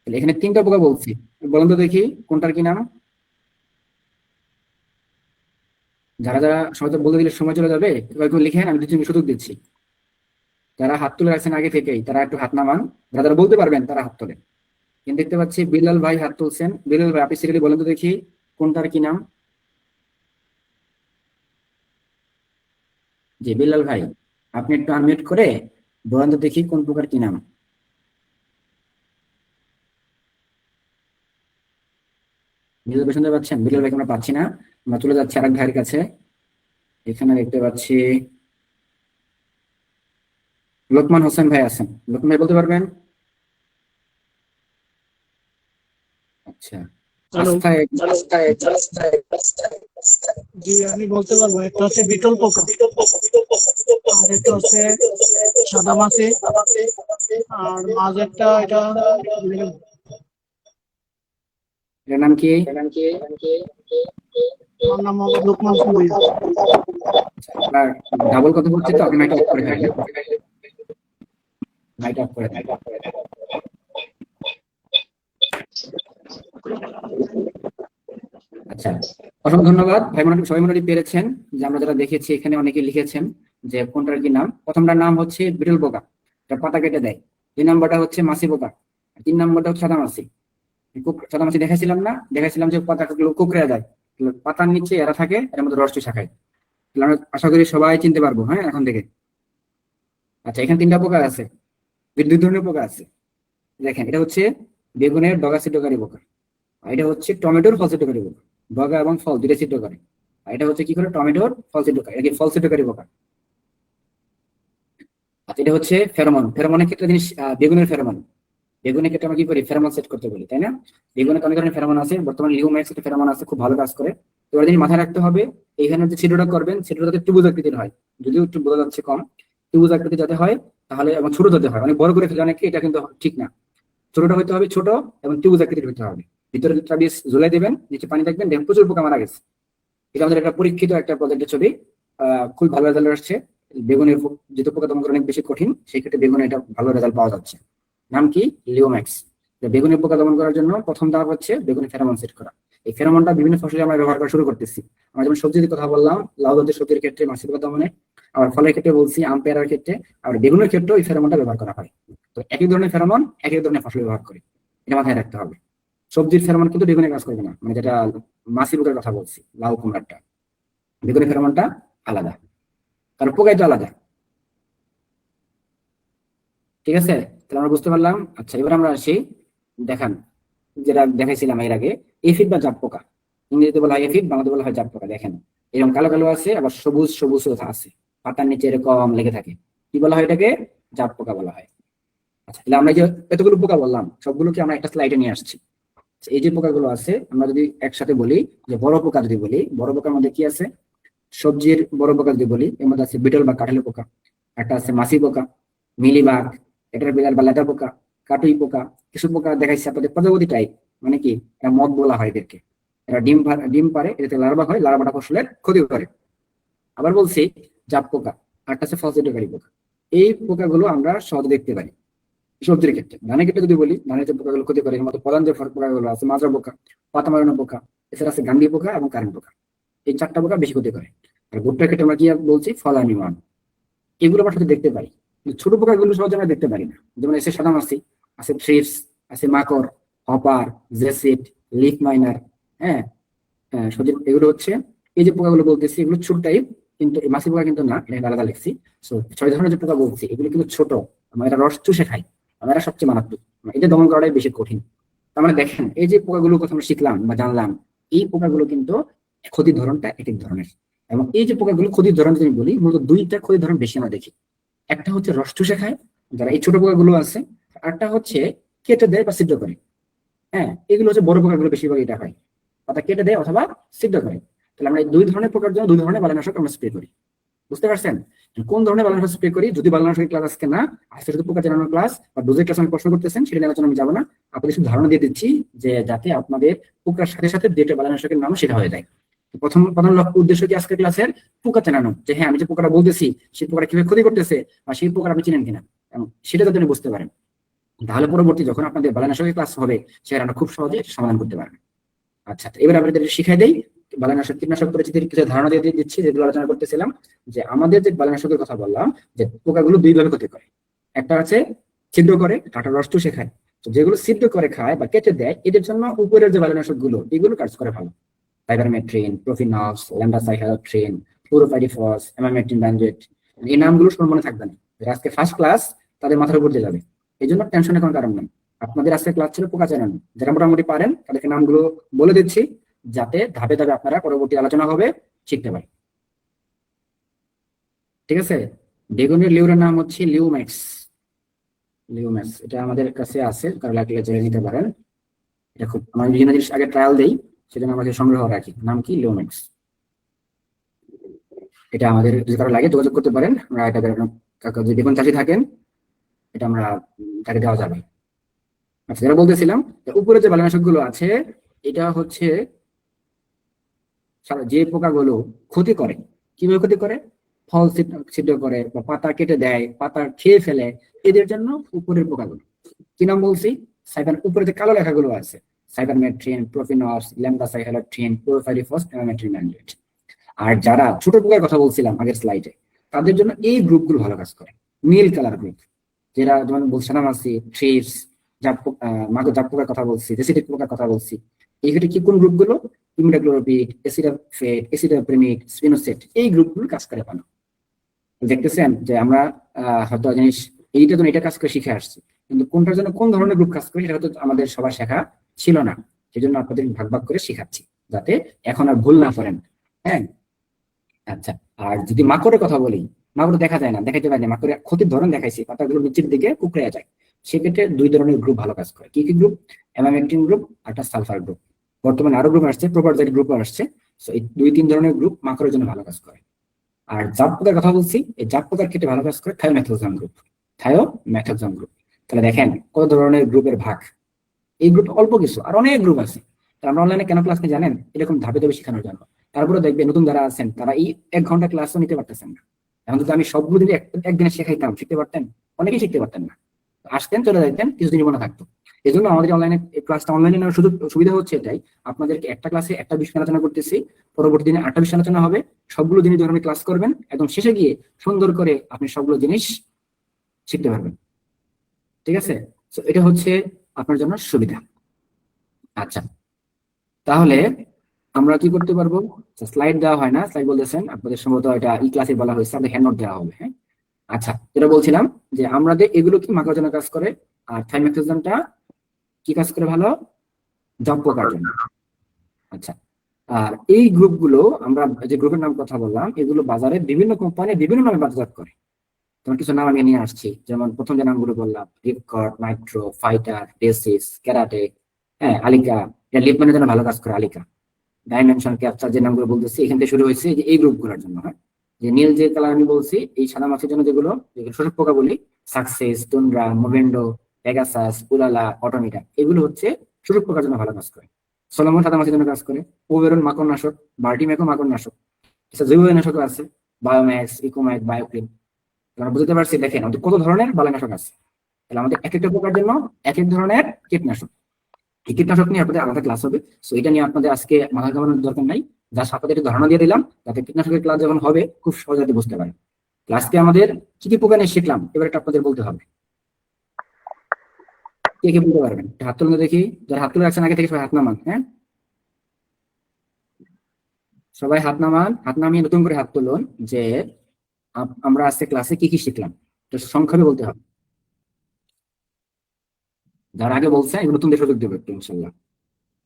তাহলে এখানে তিনটা পোকা বলছি, বলুন তো দেখি কোনটার কি নাম। যারা যারা সবাই তো বলতে দিলে সময় চলে যাবে, এবার একটু লিখেন, আমি 2-3 সুযোগ দিচ্ছি। যারা হাত তুলে রাখছেন আগে থেকেই, তারা একটু হাত নামান। যারা যারা বলতে পারবেন তারা হাত তোলেন। কিন্তু দেখতে পাচ্ছি বিলাল ভাই হাত তুলছেন। বিলাল ভাই, আপনি সিরিয়ালি বলেন তো দেখি কোনটার কি নাম। জি বিলাল ভাই, আপনি একটু আনমিউট করে বলেন তো দেখি কোন প্রকার কি নাম। বিলাল ভাই শুনতে পাচ্ছেন? বিলাল ভাইকে আমরা পাচ্ছি না। আমরা চলে যাচ্ছি আরেক ভাইয়ের কাছে। এখানে দেখতে পাচ্ছি লোকমান হোসেন ভাই আছেন। লোকমান ভাই বলতে পারবেন? আচ্ছা, হ্যালো। জি, আমি বলতে পারবো। একটা হচ্ছে বিটল পোকা, আর একটা হচ্ছে সাদা মাছি, আর মাঝেরটা এটা এটার নাম কি? আমার নাম মোহাম্মদ লোকমান ভুঁইয়া। আচ্ছা, আপনার ডাবল কথা বলছি, তো আপনি মাইকটা অফ করে ফেলেন। মাইকটা অফ করে দেন। আচ্ছা, অসংখ্য ধন্যবাদ ভাই। সবাই মনে হয় পেরেছেন যে আমরা যারা দেখেছি এখানে অনেকে লিখেছেন যে কোনটার কি নাম। প্রথমটার নাম হচ্ছে বিটল পোকা, এটা পাতা কেটে দেয়। 2 নম্বরটা হচ্ছে মাছি পোকা, আর 3 নম্বরটা হচ্ছে সাদা মাছি। সাদা মাছি দেখাইছিলাম না? দেখাইছিলাম যে পাতাগুলো কুঁকড়ে যায়, পাতার নিচে এরা থাকে, এর মধ্যে রস চুষা খায়। তাহলে আমরা আশা করি সবাই চিনতে পারবো, হ্যাঁ, এখন থেকে। আচ্ছা, এখানে 3টা পোকা আছে, 2 ধরনের পোকা আছে। দেখেন, এটা হচ্ছে বেগুনের ডগা ছিদ্রকারী পোকা, আর এটা হচ্ছে টমেটোর ফল ছিদ্রকারী পোকা। ডগা এবং ফল দুইটা ছিদ্র করে। আর এটা হচ্ছে কি করে? টমেটোর ফল ছিদ্রকারী, এটা কি ফল ছিদ্রকারী পোকা। আচ্ছা, এটা হচ্ছে ফেরোমন। ফেরোমনের ক্ষেত্রে জিনিস, বেগুনের ফেরোমন। বেগুনের ক্ষেত্রে আমরা কি করি, ফেরোমন সেট করতে বলি, তাই না? বেগুনে অনেক ধরনের ফেরোমন আছে, বর্তমানে লিউম্যাক্স একটা ফেরোমন আছে, খুব ভালো কাজ করে। তো এবার জিনিস মাথায় রাখতে হবে, এইখানে যে ছিদ্রটা করবেন ছিদ্রটা যাতে ত্রিভুজ আকৃতির হয়, যদিও একটু বোঝা যাচ্ছে কম, ত্রিভুজ আকৃতি যাতে হয়, তাহলে এবং ছোট হতে হয়, অনেক বড় করে ফেলে অনেকে, এটা কিন্তু ঠিক না। ছোটটা হতে হবে ছোট এবং ত্রিভুজ আকৃতির হতে হবে। ভিতরে দুটা বীজ ঝুলাই দিবেন, নিচে পানি দেখবেন, দেখবেন প্রচুর পোকা মারা গেছে। এটা আমাদের একটা পরীক্ষিত একটা প্রজেক্টের ছবি, খুব ভালো রেজাল্ট আসছে। বেগুনের যেহেতু পোকা দমন করা অনেক বেশি কঠিন, সেই ক্ষেত্রে বেগুনে এটা ভালো রেজাল্ট পাওয়া যাচ্ছে। নাম কি, লিওম্যাক্স। বেগুনের পোকা দমন করার জন্য প্রথম ধাপ হচ্ছে বেগুনে ফেরোমন সেট করা। এই ফেরোমনটা বিভিন্ন ফসলে আমরা ব্যবহার করা শুরু করতেছি। আমরা যেমন সবজির কথা বললাম, লাউ জাতীয় সবজির ক্ষেত্রে মাছির পোকা দমনে, আবার ফলের ক্ষেত্রে বলছি আম পেয়ারার ক্ষেত্রে, আবার বেগুনের ক্ষেত্রেও এই ফেরোমনটা ব্যবহার করা হয়। তো একই ধরনের ফেরোমন একই ধরনের ফসল ব্যবহার করি, এটা মাথায় রাখতে হবে। সবজির ফেরোমন কিন্তু বেগুনে কাজ করবে না, মানে যেটা মাছি পোকার কথা বলছি, লাউ কুমড়াটা, বেগুনের ফেরোমনটা আলাদা, কারণ পোকাই তো আলাদা। ঠিক আছে, তাহলে আমরা বুঝতে পারলাম। আচ্ছা, এবার আমরা আসি, দেখান যেটা দেখাইছিলাম এর আগে, এফিড বা জাপ পোকা। ইংরেজিতে বলা হয় এফিড, বাংলাতে বলা হয় জাপ পোকা। দেখেন এরকম কালো কালো আছে, আবার সবুজ সবুজ আছে, পাতার নিচে এরকম লেগে থাকে, কি বলা হয় এটাকে, জাপ পোকা বলা হয়। আচ্ছা, তাহলে আমরা এই যে এতগুলো পোকা বললাম, সবগুলোকে আমরা একটা স্লাইডে নিয়ে আসছি। আচ্ছা, এই যে পোকাগুলো আছে, আমরা যদি একসাথে বলি, যে বড় পোকা যদি বলি, বড় পোকার মধ্যে কি আছে, সবজির বড় পোকা যদি বলি, এর মধ্যে আছে বিটল বা কাঠালি পোকা, একটা আছে মাছি পোকা, মিলিবাগ, এটার বিড়াল বা লেদা পোকা, কাটুই পোকা। কিছু পোকা দেখাইছে আপনাদের প্রজাপতি টাইপ, মানে কি, এরা মদ বলা হয় এদেরকে। এরা ডিম পারে, এটাতে লার্ভা হয়, লার্ভাটা ফসলের ক্ষতি করে। আবার বলছি জাপ পোকা, আরটা আছে ফসিটোকারী পোকা। এই পোকাগুলো আমরা সহজে দেখতে পারি সবজির ক্ষেত্রে। ধানের ক্ষেত্রে যদি বলি, ধানের যে পোকাগুলো ক্ষতি করে, এর মধ্যে প্রধান যে পোকাগুলো আছে, মাজরা পোকা, পাতা মারানো পোকা, এছাড়া আছে গান্ধী পোকা এবং কারেন্ট পোকা। এই চারটা পোকা বেশি ক্ষতি করে। আর ভুট্টার ক্ষেত্রে আমরা কি বলছি, ফলানি ওয়ান। এগুলো আমরা সাথে দেখতে পারি, কিন্তু ছোট পোকাগুলো সহজে আমরা দেখতে পারি না। যেমন এসে সাদামাছি আছে, থ্রিপস আছে, মাকড়, হপার, জেসিড, লিফ মাইনার। হ্যাঁ, সজীব, এগুলো হচ্ছে এই যে পোকাগুলো বলতেছি, এগুলো ছোট টাইপ, কিন্তু এই মাছি পোকা কিন্তু না, এটা আলাদা লিখছি। সো 6 ধরনের যে পোকা বলছি, এগুলো কিন্তু ছোট, আমরা এটা রস চুষে খাই, আমরা সবচেয়ে মারাত্মক, এটা দমন করাটাই বেশি কঠিন। তার মানে দেখেন, এই যে পোকাগুলোর কথা আমরা শিখলাম বা জানলাম, এই পোকাগুলো কিন্তু ক্ষতির ধরনটা এক এক ধরনের। এবং এই যে পোকাগুলো ক্ষতির ধরন যদি বলি, মূলত দুইটা ক্ষতির ধরন বেশি আমরা দেখি। একটা হচ্ছে রস চুষে খায়, যারা এই ছোট পোকাগুলো আছে, আরটা হচ্ছে কেটে দেয় বা সিদ্ধ করে। হ্যাঁ, এগুলো হচ্ছে বড় পোকাগুলো বেশিরভাগ এটা হয়, পাতা কেটে দেয় অথবা সিদ্ধ করে। তাহলে আমরা এই দুই ধরনের পোকার জন্য দুই ধরনের বালানাশক আমরা স্প্রে করি। বুঝতে পারছেন কোন ধরনের বালানাশক স্প্রে করি? যদি বালানাশকের ক্লাস আজকে না, আজকে শুধু পোকা চেনানোর ক্লাস বা ডোজের ক্লাস আমি প্রশ্ন করতেছেন, সেটা নিয়ে আলোচনা আমি যাবো না। আপনাদের শুধু ধারণা দিয়ে দিচ্ছি, যে যাতে আপনাদের পোকার সাথে সাথে যেটা বালানাশকের নাম সেটা হয়ে যায়। প্রথম প্রধান লক্ষ্য উদ্দেশ্য কি আজকের ক্লাসের, পোকা চেনানো, যে হ্যাঁ আমি যে পোকাটা বলতেছি সেই পোকাটা কিভাবে ক্ষতি করতেছে, বা সেই পোকাটা আপনি চিনেন কিনা, এবং সেটা যাতে আপনি বুঝতে পারেন। তাহলে পরবর্তী যখন আপনাদের বালানাশকের ক্লাস হবে, সেটা আমরা খুব সহজে সমাধান করতে পারবেন। আচ্ছা, তো এবার আপনাদের শিখাই দেই বালানাশক কীটনাশক পরিচিতির কিছু ধারণা দিয়ে দিচ্ছি, যেগুলো আলোচনা করতেছিলাম। যে আমাদের যে বালানাশকের কথা বললাম, যে পোকাগুলো দুই ভাবে ক্ষতি করে। একটা আছে ছিদ্র করে, কাঁটার রস চুষে খায়। তো যেগুলো ছিদ্র করে খায় বা কেটে দেয়, এদের জন্য উপরের যে বালানাশক গুলো, এগুলো কাজ করে ভালো। সাইবারমেথ্রিন, প্রোফিনফস, ল্যাম্বাসাইহালোথ্রিন, ফ্লুরোপাইরিফস, এমামেথ্রিন ব্যানজেট, এই নামগুলো সবার মনে থাকবে না। আজকে ফার্স্ট ক্লাস, তাদের মাথার উপর দিয়ে যাবে, এই জন্য টেনশনের কোনো কারণ নেই। আপনাদের আজকে ক্লাস ছিল পোকা চেনানো, যারা মোটামুটি পারেন তাদেরকে নামগুলো বলে দিচ্ছি, যাতে ধাপে ধাপে আপনারা পরবর্তী আলোচনা হবে শিখতে পারেন। ঠিক আছে, বেগুনের লিউরের নাম হচ্ছে লিউম্যাক্স। লিউম্যাক্স এটা আমাদের কাছে আছে, কারো লাগলে জেনে নিতে পারেন। এটা খুব, আমরা বিভিন্ন জিনিস আগে ট্রায়াল দেই, সেজন্য আমাকে সংগ্রহ রাখি। নাম কি, লিউম্যাক্স। এটা আমাদের যদি কারো লাগে যোগাযোগ করতে পারেন, আমরা এটা যদি বেগুন চাষি থাকেন, এটা আমরা তাকে দেওয়া যাবে। আচ্ছা, যেটা বলতেছিলাম, উপরে যে বালানাশক গুলো আছে, এটা হচ্ছে যে পোকাগুলো ক্ষতি করে। কিভাবে ক্ষতি করে? ফল ছিদ্র করে বা পাতা কেটে দেয়, পাতা খেয়ে ফেলে, এদের জন্য উপরের পোকাগুলো। কি নাম বলছি? উপরে যে কালো লেখাগুলো আছে, সাইবারমেথ্রিন, প্রোফিনফস, ল্যাম্বাসাইহালোথ্রিন, ক্লোরোপাইরিফস, এমামেথ্রিন ব্যানজেট। আর যারা ছোট পোকার কথা বলছিলাম আগের স্লাইডে, তাদের জন্য এই গ্রুপগুলো ভালো কাজ করে, নীল কালার গ্রুপ। যেটা যেমন বলছিলাম আছি, থ্রিপস, মাগো জাপ পোকার কথা বলছি, রেসিডিক পোকার কথা বলছি। এই ক্ষেত্রে কি কোন গ্রুপগুলো? ইমিডাক্লোরোপিড, এসিডাফেট, এসিডাপ্রিমিড, স্পিনোসেট, এই গ্রুপগুলো কাজ করে ভালো। দেখতেছেন যে আমরা হয়তো জিনিস এইটা জন্য এটা কাজ করে শিখে আসছি, কিন্তু কোনটার জন্য কোন ধরনের গ্রুপ কাজ করে, সেটা হয়তো আমাদের সবার শেখা ছিল না। সেই জন্য আপনাদের ভাগ ভাগ করে শিখাচ্ছি, যাতে এখন আর ভুল না করেন। হ্যাঁ, আচ্ছা। আর যদি মাকড়ের কথা বলি, মাকড় দেখা যায় না, দেখাইতে পারি না, মাকড়ের ক্ষতির ধরন দেখাইছি, পাতাগুলো নিচের দিকে কুকড়ে যায়। সেক্ষেত্রে দুই ধরনের গ্রুপ ভালো কাজ করে। কি কি গ্রুপ? অ্যামামেকটিন গ্রুপ আর একটা সালফার গ্রুপ। বর্তমানে আরো গ্রুপ আসছে, প্রোপারজাইট গ্রুপ আসছে। তো এই দুই তিন ধরনের গ্রুপ মাকড়ের জন্য ভালো কাজ করে। আর জাপ পোকার কথা বলছি, এই জাপ পোকার ক্ষেত্রে ভালো কাজ করে থায়োমেথোক্সাম গ্রুপ। থায়োমেথোক্সাম গ্রুপ। তাহলে দেখেন কত ধরনের গ্রুপের ভাগ। এই গ্রুপ অল্প কিছু, আর অনেক গ্রুপ আছে। তো আমরা অনলাইনে কেন ক্লাস নিই জানেন? এরকম ধাপে ধাপে শেখানোর জন্য। তারপরে দেখবেন নতুন যারা আছেন তারা এই 1 ঘন্টা ক্লাসও নিতে পারতেছেন না। এখন যদি আমি সবগুলো যদি একদিনে শেখাইতাম, শিখতে পারতেন? অনেকেই শিখতে পারতেন না। আসতেন, চলে যাইতেন, কিছুদিন মনে থাকতো। এই জন্য আমাদের অনলাইনে ক্লাসটা অনলাইনে নেওয়ার সুবিধা হচ্ছে এটাই, আপনাদেরকে একটা ক্লাসে একটা বিষয় আলোচনা করতেছি, পরবর্তী দিনে 8টা বিষয় আলোচনা হবে। সবগুলো জিনিস যখন আপনি ক্লাস করবেন, একদম শেষে গিয়ে সুন্দর করে আপনি সবগুলো জিনিস শিখতে পারবেন। ঠিক আছে? তো এটা হচ্ছে আপনার জন্য সুবিধা। আচ্ছা, তাহলে আমরা কি করতে পারবো? স্লাইড দেওয়া হয় না, স্লাইড বলতেছেন আপনাদের সম্ভবত এটা ই ক্লাসে বলা হয়েছে, আপনাদের হ্যান্ড নোট দেওয়া হবে। হ্যাঁ, আচ্ছা, যেটা বলছিলাম যে আমাদের এগুলো কি মাকড়ের জন্য কাজ করে, আর থাইমেথোক্সামটা কি কাজ করে ভালো? জাপ পোকার জন্য। আচ্ছা, আর এই গ্রুপগুলো আমরা যে গ্রুপের নাম কথা বললাম, এগুলো বাজারে বিভিন্ন কোম্পানি বিভিন্ন নামে বাজারজাত করে। তোমার কিছু নাম আমি নিয়ে আসছি, যেমন প্রথম যে নামগুলো বললাম, রিপকট, নাইট্রো, ফাইটার, ডেসিস, ক্যারাটে, হ্যাঁ, আলিকা। এটা লিপম্যানের জন্য ভালো কাজ করে আলিকা। ডাইমেনশন, ক্যাপচার, যে নামগুলো বলতেছি এখান থেকে শুরু হয়েছে, যে এই গ্রুপগুলোর জন্য। হয় যে নীল যে কালার আমি বলছি, এই সাদা মাছের জন্য যেগুলো যেগুলো শোষক পোকা বলি, সাকসেস, টুন্ড্রা, মোভেন্ডো, পেগাসাস, উলালা, অটোমিটা, এগুলো হচ্ছে শোষক পোকার জন্য ভালো কাজ করে। সলোমন সাদা মাছের জন্য কাজ করে। ওবেরন মাকড় নাশক, বার্টিমেকো মাকড় নাশক। আচ্ছা, জৈব নাশকও আছে, বায়োম্যাক্স, ইকোম্যাক, বায়োক্লিন। আমরা বুঝতে পারছি, দেখেন আমাদের কত ধরনের বালাইনাশক আছে। তাহলে আমাদের এক একটা পোকার জন্য এক এক ধরনের কীটনাশক। এই কীটনাশক নিয়ে আপনাদের আলাদা ক্লাস হবে। সো এটা নিয়ে আপনাদের আজকে মাথা ঘামানোর দরকার নাই। জাস্ট আপনাদের একটু ধারণা দিয়ে দিলাম, যাতে কীটনাশকের ক্লাস যখন হবে খুব সহজে বুঝতে পারেন। ক্লাসকে আমাদের কি কি পোকা নিয়ে শিখলাম, এবার এটা আপনাদের বলতে হবে। কে কে বলতে পারবেন? একটা হাত তুলুন তো দেখি। যারা হাত তুলে রাখছেন আগে থেকে সবাই হাত নামান। হ্যাঁ, সবাই হাত নামান। হাত নামিয়ে নতুন করে হাত তুলুন যে আমরা আজকে ক্লাসে কি কি শিখলাম। তো সংক্ষেপে বলতে হবে। যারা আগে বলছেন এগুলো নতুনদের সুযোগ দেবো একটু, ইনশাল্লাহ।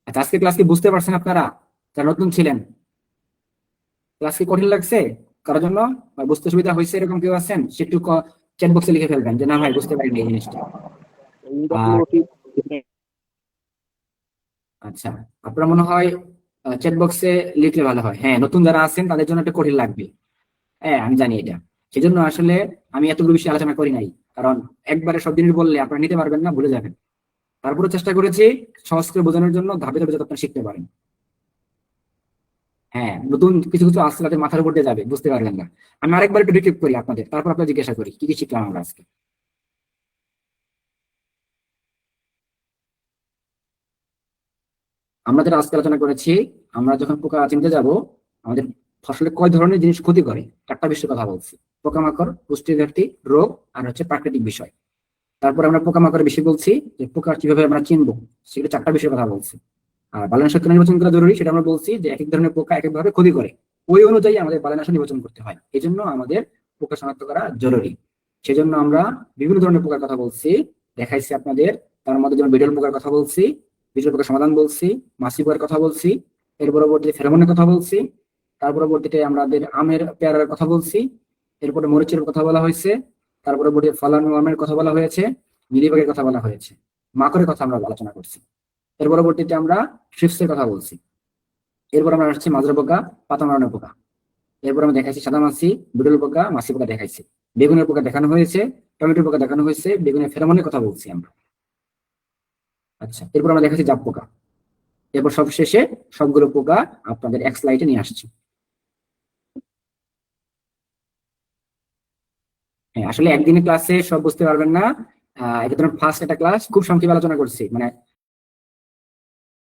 আচ্ছা, আজকে ক্লাস কি বুঝতে পারছেন আপনারা যারা নতুন ছিলেন? ক্লাস কি কঠিন লাগছে কারোর জন্য, বা বুঝতে সুবিধা হয়েছে এরকম কেউ আছেন? সে একটু চ্যাট বক্সে লিখে ফেলবেন যে না ভাই বুঝতে পারিনি এই জিনিসটা। আর আচ্ছা, আপনার মনে হয় চ্যাট বক্সে লিখলে ভালো হয়। হ্যাঁ, নতুন যারা আছেন তাদের জন্য একটা কঠিন লাগবে। হ্যাঁ, আমি জানি এটা। সেজন্য আসলে আমি এতগুলো বিষয়ে আলোচনা করি নাই, কারণ একবারে সব জিনিস বললে আপনারা নিতে পারবেন না, ভুলে যাবেন। তারপরে চেষ্টা করেছি সহজ করে বোঝানোর জন্য, ধাপে ধাপে যাতে আপনারা শিখতে পারেন। হ্যাঁ, নতুন কিছু কিছু আসলে তাদের মাথার উপর দিয়ে যাবে, বুঝতে পারবেন না। আমি আরেকবার একটু রিপিট করি আপনাদের, তারপর আপনাদের জিজ্ঞাসা করি কি কি শিখলাম আমরা আজকে। আমরা যেটা আজকে আলোচনা করেছি, আমরা যখন পোকা চিনতে যাব, আমাদের ফসলে কয় ধরনের জিনিস ক্ষতি করে, 4টা বিষয়ের কথা বলছি। পোকামাকড়, পুষ্টি ঘাটতি, রোগ, আর হচ্ছে প্রাকৃতিক বিষয়। তারপর আমরা পোকামাকড়ের বিষয় বলছি, যে পোকা কিভাবে আমরা চিনবো, সেগুলো 4টা বিষয়ের কথা বলছি। আর বালানাশক নির্বাচন করা জরুরি, সেটা আমরা বলছি যে এক এক ধরনের পোকা এক এক ভাবে ক্ষতি করে, ওই অনুযায়ী আমাদের বালানাশক নির্বাচন করতে হয়। এই জন্য আমাদের পোকা শনাক্ত করা জরুরি। সেজন্য আমরা বিভিন্ন ধরনের পোকার কথা বলছি, দেখাইছি আপনাদের। তার মধ্যে যেমন বিটল পোকার কথা বলছি, বিটল পোকার সমাধান বলছি, মাছি পোকার কথা বলছি, এর পরবর্তীতে ফেরোমনের কথা বলছি, তার পরবর্তীতে আমাদের আমের পেয়ারার কথা বলছি, এরপরে মরিচের কথা বলা হয়েছে, তার পরবর্তীতে ফলানো আমের কথা বলা হয়েছে, মিলিবাগের কথা বলা হয়েছে, মাকড়ের কথা আমরা আলোচনা করছি। এর পরবর্তীতে আমরা ট্রিপসের কথা বলছি। এরপর আমরা আসছি মাজরা পোকা, পাতা মারানো পোকা। এরপর আমরা দেখাইছি সাদা মাছি, বিটল পোকা, মাছি পোকা দেখাইছি। বেগুনের পোকা দেখানো হয়েছে, টমেটো পোকা দেখানো হয়েছে, বেগুনের ফেরোমনের কথা বলছি আমরা। আচ্ছা, এরপর আমরা দেখাচ্ছি জাপ পোকা। এরপর সবশেষে সবগুলো পোকা আপনাদের এক স্লাইডে নিয়ে আসছি। হ্যাঁ, আসলে একদিনে ক্লাসে সব বুঝতে পারবেন না। এটা ধরুন ফার্স্ট একটা ক্লাস, খুব সংক্ষেপে আলোচনা করছি, মানে